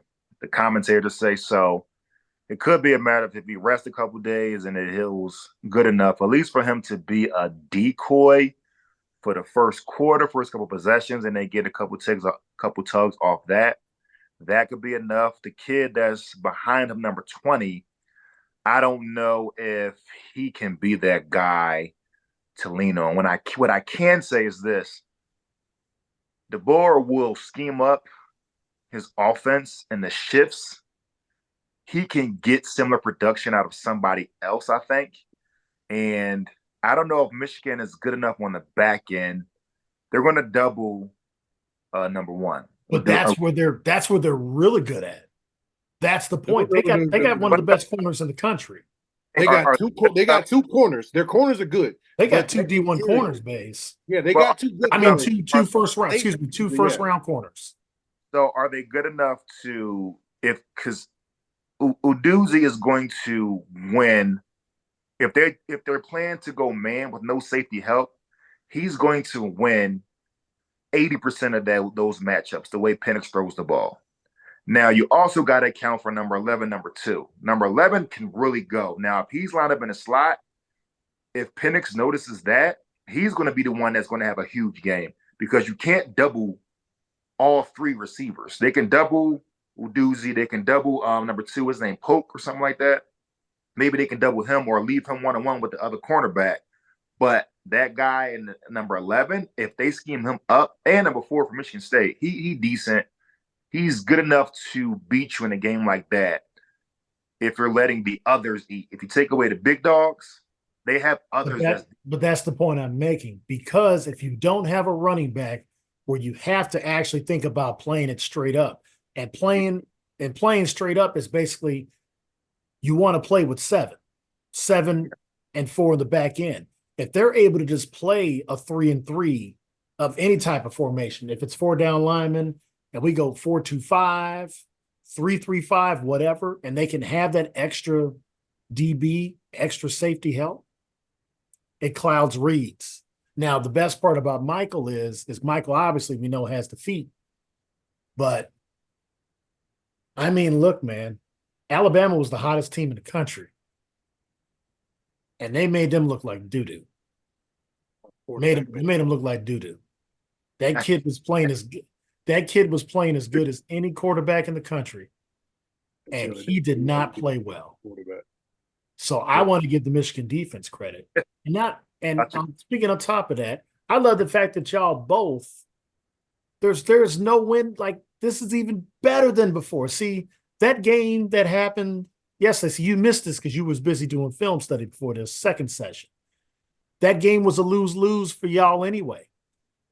commentators say. So It could be a matter of if he rests a couple days and it heals good enough, at least for him to be a decoy for the first quarter, first couple possessions, and they get a couple tugs off that. That could be enough. The kid that's behind him, number 20, I don't know if he can be that guy to lean on. What I can say is this: DeBoer will scheme up his offense and the shifts. He can get similar production out of somebody else, I think. And I don't know if Michigan is good enough on the back end. They're going to double number one. But that's where they're really good at. That's the point. They got one of the best corners in the country. They got two corners. Their corners are good. They got two D1 corners, base. Yeah, they got two good. I mean, two first round corners. So are they good enough to because Uduzi is going to win if they're planning to go man with no safety help, he's going to win 80% of those matchups the way Penix throws the ball. Now, you also got to account for number 11, number 2. Number 11 can really go. Now, if he's lined up in a slot, if Penix notices that, he's going to be the one that's going to have a huge game because you can't double all 3 receivers. They can double Uduzi. They can double number 2, his name Polk or something like that. Maybe they can double him or leave him one-on-one with the other cornerback. But that guy in number 11, if they scheme him up, and number 4 for Michigan State, he decent. He's good enough to beat you in a game like that if you're letting the others eat. If you take away the big dogs, they have others. But that's the point I'm making. Because if you don't have a running back where you have to actually think about playing it straight up, and playing straight up is basically you want to play with 7 and 4 in the back end. If they're able to just play a 3-3 of any type of formation, if it's 4 down linemen, and we go 4-2-5, 3-3-5, whatever, and they can have that extra DB, extra safety help, it clouds reads. Now, the best part about Michael is Michael obviously we know has the feet, but I mean, look, man, Alabama was the hottest team in the country, and they made them look like doo-doo. Made them look like doo-doo. That kid was playing as good. That kid was playing as good as any quarterback in the country, and he did not play well. So I want to give the Michigan defense credit. And speaking on top of that, I love the fact that y'all both, there's no win. Like, this is even better than before. See, that game that happened, yes, I see you missed this because you was busy doing film study before this second session. That game was a lose-lose for y'all anyway,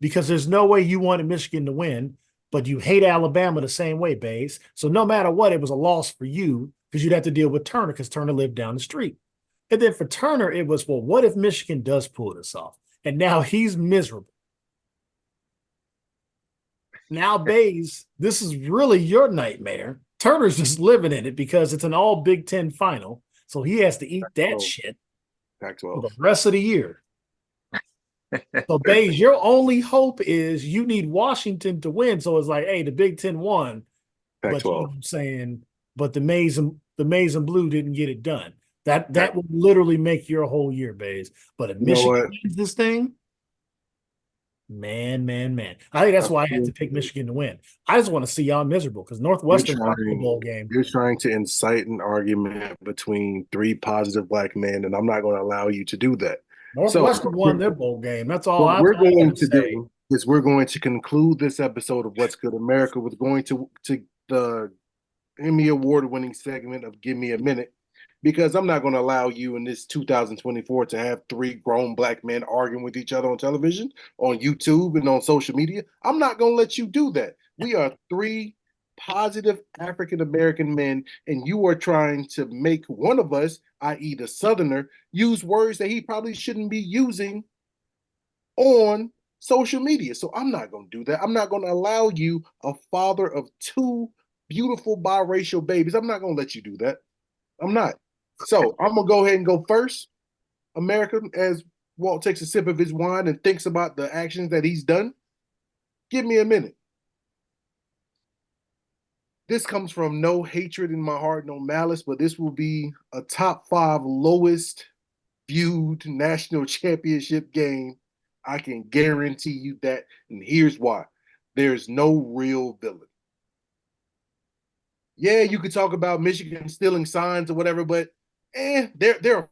because there's no way you wanted Michigan to win, but you hate Alabama the same way, Bays. So no matter what, it was a loss for you because you'd have to deal with Turner because Turner lived down the street. And then for Turner, it was, well, what if Michigan does pull this off? And now he's miserable. Now, Bays, this is really your nightmare. Turner's just living in it because it's an all Big Ten final. So he has to eat that shit for the rest of the year. So, Bays, your only hope is you need Washington to win. So it's like, hey, the Big Ten won. But you know what I'm saying, but the maize and blue didn't get it done. That will literally make your whole year, Bays. But if Michigan wins this thing, man. I think that's why I had to pick Michigan to win. I just want to see y'all miserable because Northwestern won the bowl game. You're trying to incite an argument between 3 positive black men, and I'm not going to allow you to do that. Northwestern won their bowl game. That's all we're going to do is we're going to conclude this episode of What's Good America with going to the Emmy Award-winning segment of Give Me a Minute, because I'm not going to allow you in this 2024 to have 3 grown black men arguing with each other on television, on YouTube, and on social media. I'm not going to let you do that. We are 3 positive African-American men, and you are trying to make one of us, i.e. the Southerner, use words that he probably shouldn't be using on social media. So I'm not going to do that. I'm not going to allow you, a father of 2 beautiful biracial babies, I'm not going to let you do that. I'm not. So I'm going to go ahead and go first. America, as Walt takes a sip of his wine and thinks about the actions that he's done, give me a minute. this comes from no hatred in my heart, no malice, but this will be a top 5 lowest viewed national championship game. I can guarantee you that. And here's why: there's no real villain. Yeah, you could talk about Michigan stealing signs or whatever, but they're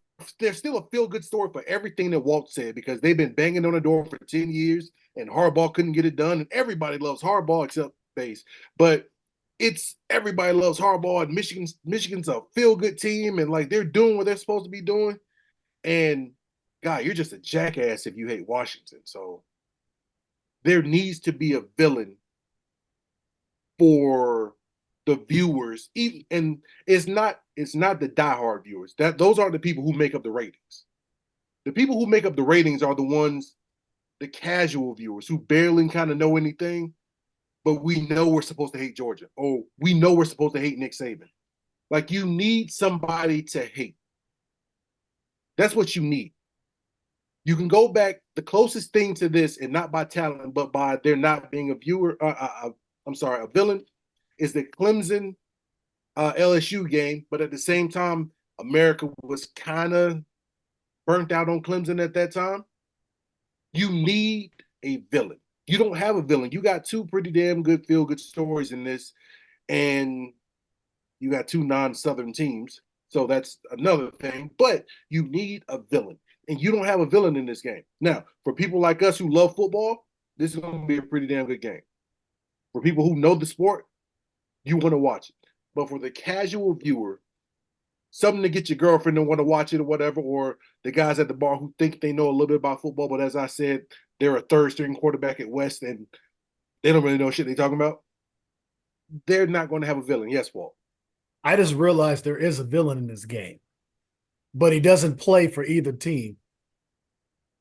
still a feel good story for everything that Walt said because they've been banging on the door for 10 years and Harbaugh couldn't get it done. And everybody loves Harbaugh except Base. But it's everybody loves Harbaugh and Michigan's a feel good team and like they're doing what they're supposed to be doing. And God, you're just a jackass if you hate Washington. So there needs to be a villain for the viewers, even, and it's not the diehard viewers. That those aren't the people who make up the ratings. The people who make up the ratings are the ones, the casual viewers who barely kind of know anything, but we know we're supposed to hate Georgia. Oh, we know we're supposed to hate Nick Saban. Like you need somebody to hate. That's what you need. You can go back. The closest thing to this, and not by talent, but by there not being a viewer. I'm sorry, a villain, is the Clemson LSU game. But at the same time, America was kind of burnt out on Clemson at that time. You need a villain. You don't have a villain. You got two pretty damn good feel good stories in this, and you got two non-Southern teams. So that's another thing. But you need a villain. And you don't have a villain in this game. Now, for people like us who love football, this is going to be a pretty damn good game. For people who know the sport, you want to watch it. But for the casual viewer, something to get your girlfriend to want to watch it or whatever, or the guys at the bar who think they know a little bit about football, but as I said, they're a third string quarterback at West and they don't really know shit they're talking about. They're not going to have a villain. Yes, Walt. I just realized there is a villain in this game, but he doesn't play for either team.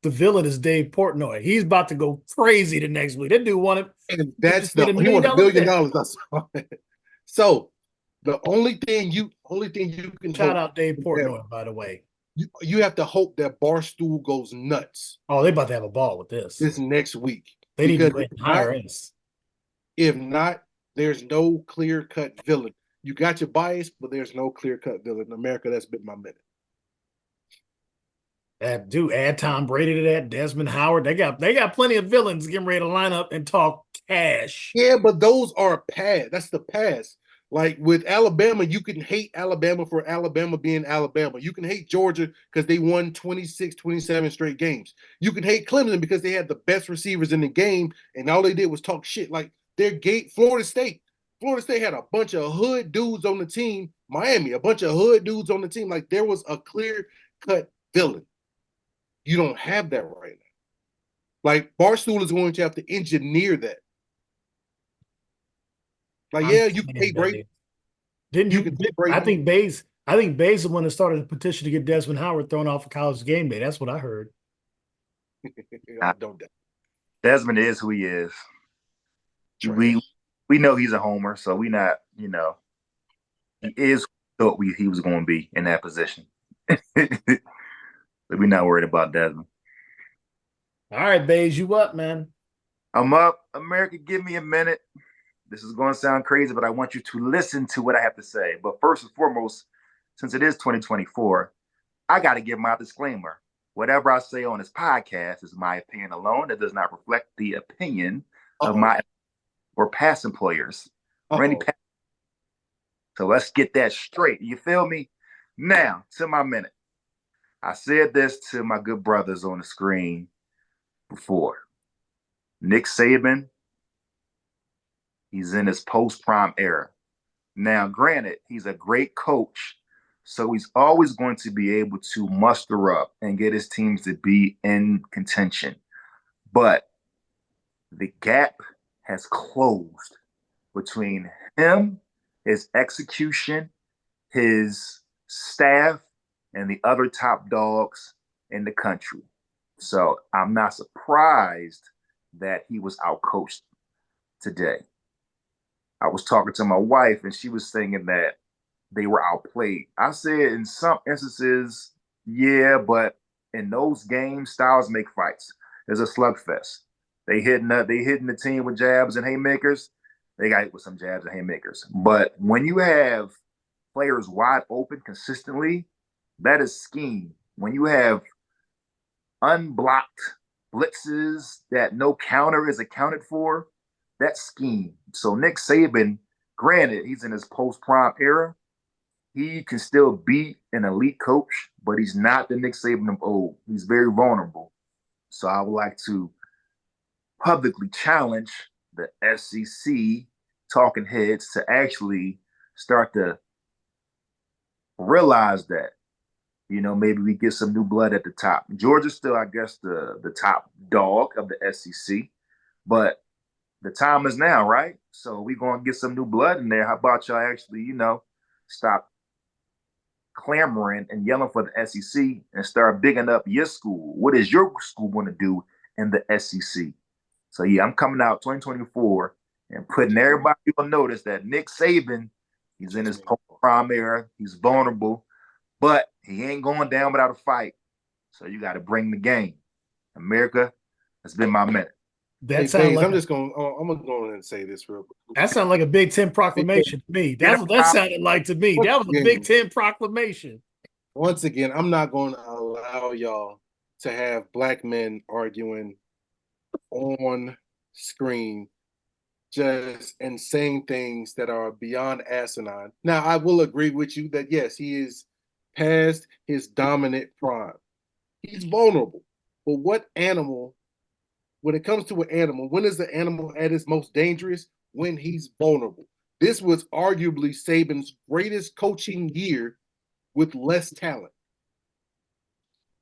The villain is Dave Portnoy. He's about to go crazy the next week. That dude wanted And he that's just made the $1 he million won $1 billion. bet. So the only thing you can Shout hope out Dave is that Portnoy, by the way. you have to hope that Barstool goes nuts Oh, they about to have a ball with this. this next week They need to because go ahead and hire us. if not, there's no clear cut villain. You got your bias, but there's no clear cut villain. In America, that's been my minute. Add Tom Brady to that, Desmond Howard. They got plenty of villains getting ready to line up and talk cash. Yeah, but those are past. That's the past. Like with Alabama, you can hate Alabama for Alabama being Alabama. You can hate Georgia because they won 26, 27 straight games. You can hate Clemson because they had the best receivers in the game and all they did was talk shit. Like their gate, Florida State. Florida State had a bunch of hood dudes on the team. Miami, a bunch of hood dudes on the team. Like there was a clear cut villain. You don't have that right now. Like Barstool is going to have to engineer that. Like, I'm yeah, you can hate Brady. Didn't You you? can hate Brady. I think Bays is the one that started a petition to get Desmond Howard thrown off of college game day. That's what I heard. I don't doubt. Desmond is who he is. We know he's a homer, so we not, he is thought he was going to be in that position. But we're not worried about Desmond. All right, Bays, you up, man? I'm up. America, give me a minute. This is going to sound crazy, but I want you to listen to what I have to say. But first and foremost, since it is 2024, I got to give my disclaimer. Whatever I say on this podcast is my opinion alone. It does not reflect the opinion of my or past employers or any past. So let's get that straight. You feel me? Now, to my minute. I said this to my good brothers on the screen before. Nick Saban, he's in his post-prime era. Now, granted, he's a great coach, so he's always going to be able to muster up and get his teams to be in contention. But the gap has closed between him, his execution, his staff, and the other top dogs in the country. So I'm not surprised that he was outcoached today. I was talking to my wife, and she was saying that they were outplayed. I said in some instances, yeah, but in those games, styles make fights. There's a slugfest. They hitting the team with jabs and haymakers. They got hit with some jabs and haymakers. But when you have players wide open consistently, that is scheme. When you have unblocked blitzes that no counter is accounted for, that's scheme. So Nick Saban, granted, he's in his post-prime era. He can still be an elite coach, but he's not the Nick Saban of old. He's very vulnerable. So I would like to publicly challenge the SEC talking heads to actually start to realize that, maybe we get some new blood at the top. Georgia's still, I guess, the top dog of the SEC, but the time is now, right? So we're going to get some new blood in there. How about y'all actually, stop clamoring and yelling for the SEC and start bigging up your school? What is your school going to do in the SEC? So, yeah, I'm coming out 2024 and putting everybody on notice that Nick Saban, he's in his prime era. He's vulnerable, but he ain't going down without a fight. So you got to bring the game. America, that's been my minute. That sounds like I'm gonna go ahead and say this real quick. That sounded like a Big Ten proclamation to me. That's what that sounded like to me. That was a Big Ten proclamation. Once again, I'm not going to allow y'all to have black men arguing on screen just and saying things that are beyond asinine. Now, I will agree with you that yes, he is past his dominant prime. He's vulnerable. But what animal, when it comes to an animal, when is the animal at its most dangerous? When he's vulnerable. This was arguably Saban's greatest coaching year with less talent.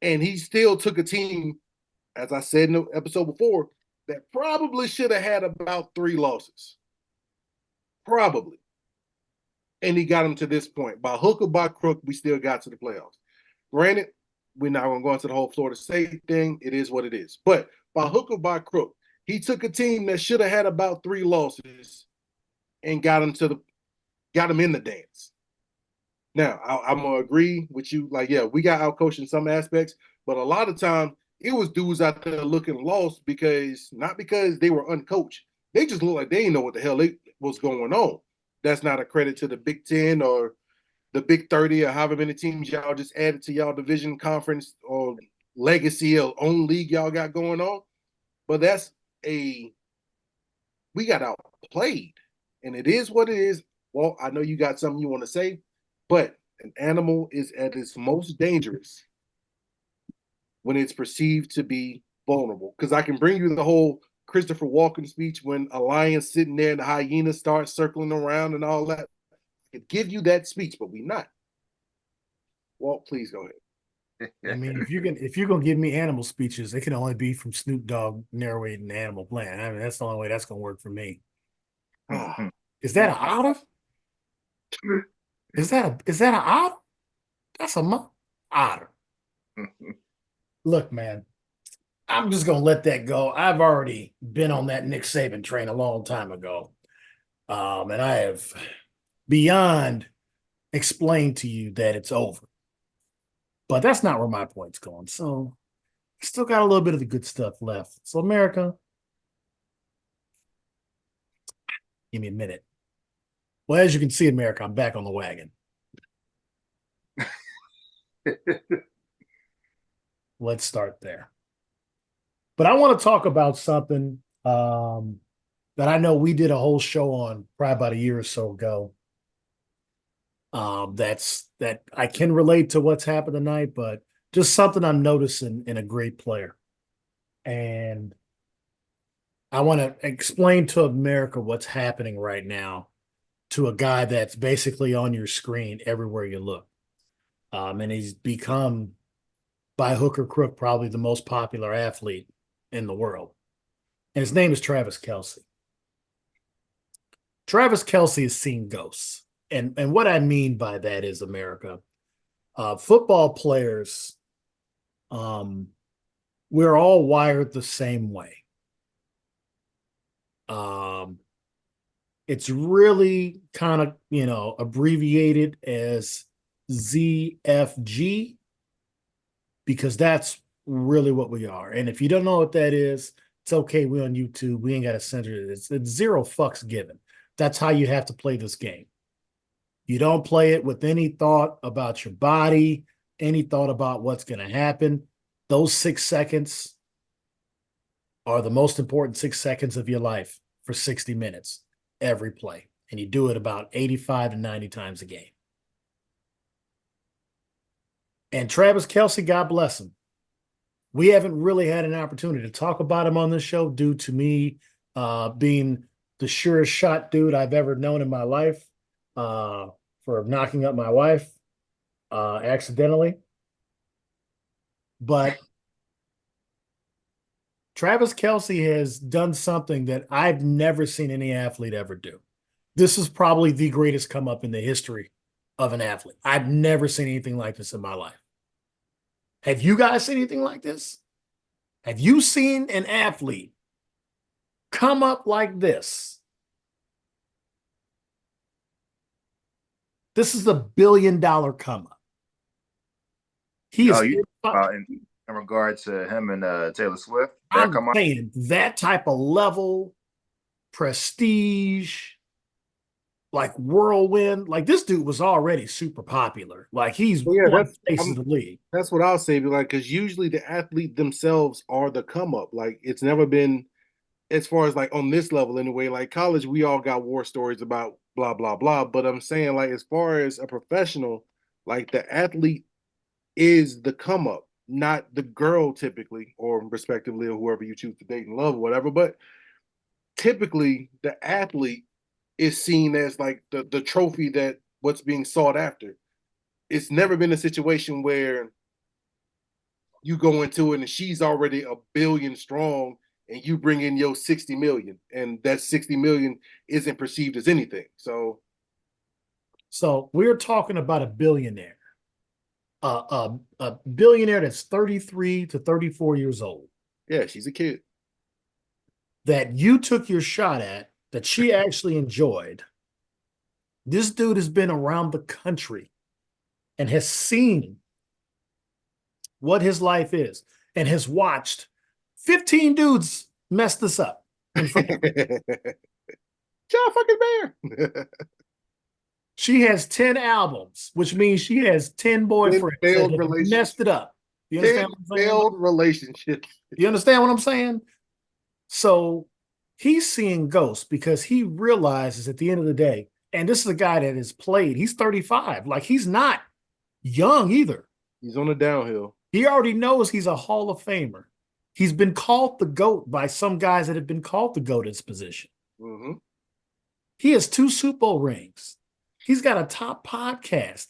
And he still took a team, as I said in the episode before, that probably should have had about 3 losses. Probably. And he got them to this point. By hook or by crook, we still got to the playoffs. Granted, we're not going to go into the whole Florida State thing. It is what it is. But by hook or by crook, he took a team that should have had about 3 losses and got them in the dance. Now, I'm going to agree with you. Like, yeah, we got outcoached in some aspects, but a lot of times it was dudes out there looking lost not because they were uncoached. They just looked like they didn't know what the hell was going on. That's not a credit to the Big Ten or the Big 30 or however many teams y'all just added to y'all division conference or legacy or own league y'all got going on. But we got outplayed. And it is what it is. Well, I know you got something you want to say, but an animal is at its most dangerous when it's perceived to be vulnerable. Because I can bring you the whole Christopher Walken speech when a lion's sitting there and the hyena starts circling around and all that. I could give you that speech, but we not. Walt, please go ahead. I mean, if you're gonna give me animal speeches, it can only be from Snoop Dogg narrating Animal Planet. I mean, that's the only way that's gonna work for me. Is that an otter? Is that an otter? That's a otter. Look, man, I'm just gonna let that go. I've already been on that Nick Saban train a long time ago, and I have beyond explained to you that it's over. But that's not where my point's going. So I still got a little bit of the good stuff left. So America, give me a minute. Well, as you can see, America, I'm back on the wagon. Let's start there. But I want to talk about something that I know we did a whole show on probably about a year or so ago. That I can relate to what's happened tonight, but just something I'm noticing in a great player. And I want to explain to America what's happening right now to a guy that's basically on your screen everywhere you look. And he's become, by hook or crook, probably the most popular athlete in the world. And his name is Travis Kelce. Travis Kelce has seen ghosts. And what I mean by that is, America, football players, we're all wired the same way. It's really kind of, abbreviated as ZFG because that's really what we are. And if you don't know what that is, it's okay. We're on YouTube. We ain't got to censor it. It's zero fucks given. That's how you have to play this game. You don't play it with any thought about your body, any thought about what's going to happen. Those 6 seconds are the most important 6 seconds of your life for 60 minutes every play. And you do it about 85 to 90 times a game. And Travis Kelce, God bless him. We haven't really had an opportunity to talk about him on this show due to me being the surest shot dude I've ever known in my life for knocking up my wife accidentally. But Travis Kelce has done something that I've never seen any athlete ever do. This is probably the greatest come up in the history of an athlete. I've never seen anything like this in my life. Have you guys seen anything like this? Have you seen an athlete come up like this? This is $1 billion come up. He is in regard to him and Taylor Swift. I'm saying that type of level, prestige, like whirlwind. Like this dude was already super popular. Like he's one of the faces of the league. That's what I'll say. Like, because usually the athlete themselves are the come up. Like it's never been, as far as like on this level anyway. Like college, we all got war stories about blah blah blah. But I'm saying like as far as a professional, like the athlete is the come up, not the girl typically, or respectively, or whoever you choose to date and love or whatever. But typically, the athlete is seen as like the trophy that what's being sought after. It's never been a situation where you go into it and she's already $1 billion strong and you bring in your 60 million and that 60 million isn't perceived as anything. So we're talking about a billionaire, a billionaire that's 33 to 34 years old. Yeah, she's a kid. That you took your shot at, that she actually enjoyed. This dude has been around the country and has seen what his life is and has watched 15 dudes mess this up in front of him. John fucking Bear. She has 10 albums, which means she has 10 boyfriends that have messed it up. You understand what I'm saying? Failed relationships. You understand what I'm saying? So he's seeing ghosts because he realizes at the end of the day, and this is a guy that has played, he's 35. Like he's not young either. He's on the downhill. He already knows he's a Hall of Famer. He's been called the GOAT by some guys that have been called the GOAT in his position. Mm-hmm. He has 2 Super Bowl rings. He's got a top podcast.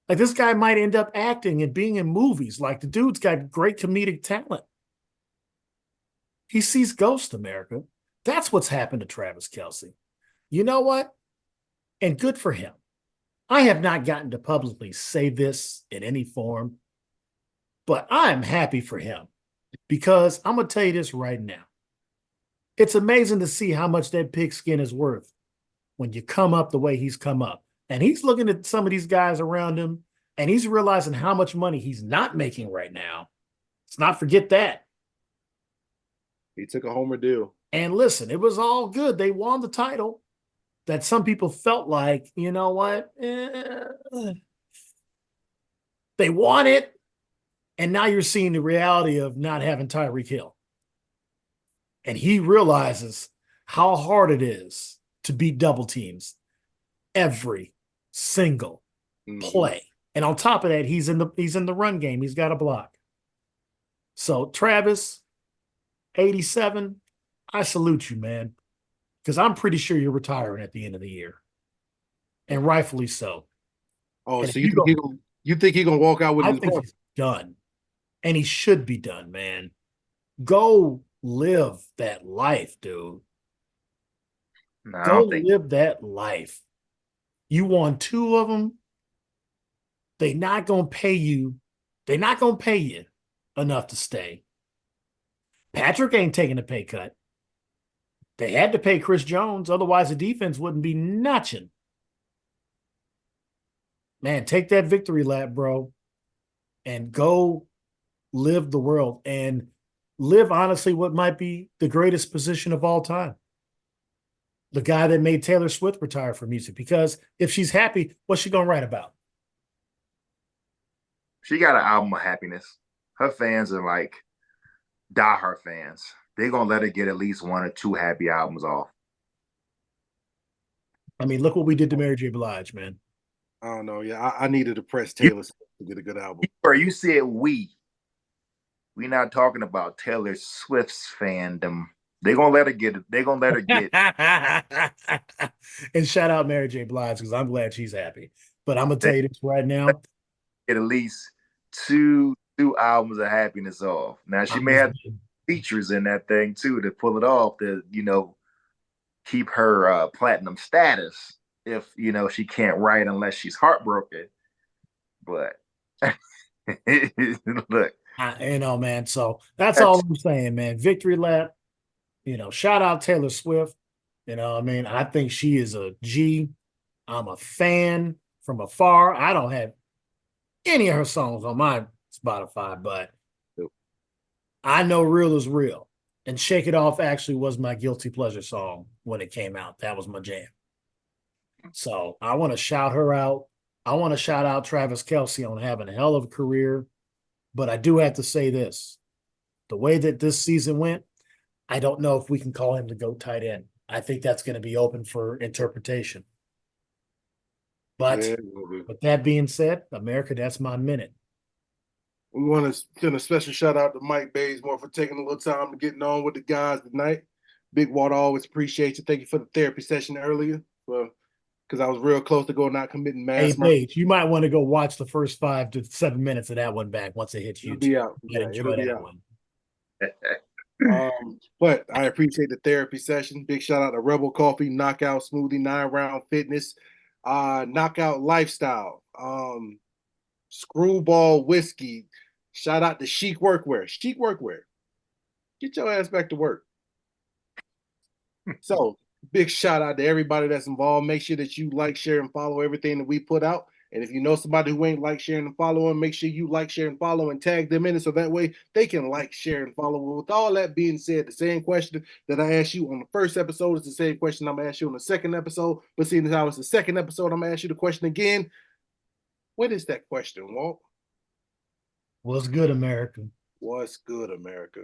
Like this guy might end up acting and being in movies. Like the dude's got great comedic talent. He sees ghosts, America. That's what's happened to Travis Kelce. You know what? And good for him. I have not gotten to publicly say this in any form, but I'm happy for him because I'm going to tell you this right now. It's amazing to see how much that pigskin is worth when you come up the way he's come up. And he's looking at some of these guys around him and he's realizing how much money he's not making right now. Let's not forget that. He took a homer deal. And listen, it was all good. They won the title that some people felt like, you know what? They won it. And now you're seeing the reality of not having Tyreek Hill. And he realizes how hard it is to beat double teams every single play. And on top of that, he's in the run game. He's got a block. So Travis, 87, I salute you, man. Because I'm pretty sure you're retiring at the end of the year. And rightfully so. Oh, and so you think he's gonna walk out with his think he's done. And he should be done, man. Go live that life, dude. No, Go live that life. You won 2 of them. They're not gonna pay you. They're not gonna pay you enough to stay. Patrick ain't taking a pay cut. They had to pay Chris Jones, otherwise the defense wouldn't be notching. Man, take that victory lap, bro, and go live the world and live honestly what might be the greatest position of all time. the guy that made Taylor Swift retire from music. Because if she's happy, what's she gonna write about? She got an album of happiness. Her fans are like diehard fans. They're gonna let her get at least 1 or 2 happy albums off. I mean, look what we did to Mary J. Blige, man. I don't know. Yeah, I needed to press You, Taylor Swift to get a good album. or you said we. We not talking about Taylor Swift's fandom. They're gonna let her get it. They're gonna let her get And shout out Mary J. Blige because I'm glad she's happy. But I'm gonna tell you this right now. at least two albums of happiness off. Now she I'm may just, have features in that thing too to pull it off to keep her platinum status if she can't write unless she's heartbroken. But look, man. So that's all I'm saying, man. Victory lap. Shout out Taylor Swift. I mean, I think she is a G. I'm a fan from afar. I don't have any of her songs on my Spotify, but I know real is real. And Shake It Off actually was my guilty pleasure song when it came out. That was my jam. So I want to shout her out. I want to shout out Travis Kelce on having a hell of a career. But I do have to say this. The way that this season went, I don't know if we can call him the GOAT tight end. I think that's going to be open for interpretation. But Yeah, with that being said, America, that's my minute. we want to send a special shout out to Mike Bazemore for taking a little time to getting on with the guys tonight. Big Water, always appreciate you. Thank you for the therapy session earlier, because I was real close to not committing Hey, mass murder. Paige, you might want to go watch the first 5 to 7 minutes of that one back once it hits YouTube. It'll be out. Yeah, It'll be that out. one. But I appreciate the therapy session. Big shout out to Rebel Coffee, Knockout Smoothie, 9 Round Fitness, Knockout Lifestyle, Screwball Whiskey. Shout out to Chic Workwear. Chic Workwear. Get your ass back to work. So big shout out to everybody that's involved. Make sure that you like, share, and follow everything that we put out. And if you know somebody who ain't like, sharing, and following, make sure you like, share, and follow and tag them in it so that way they can like, share, and follow. With all that being said, the same question that I asked you on the first episode is the same question I'm going to ask you on the second episode. But seeing as how it's the second episode, I'm going to ask you the question again. What is that question, Walt? What's good, America? What's good, America?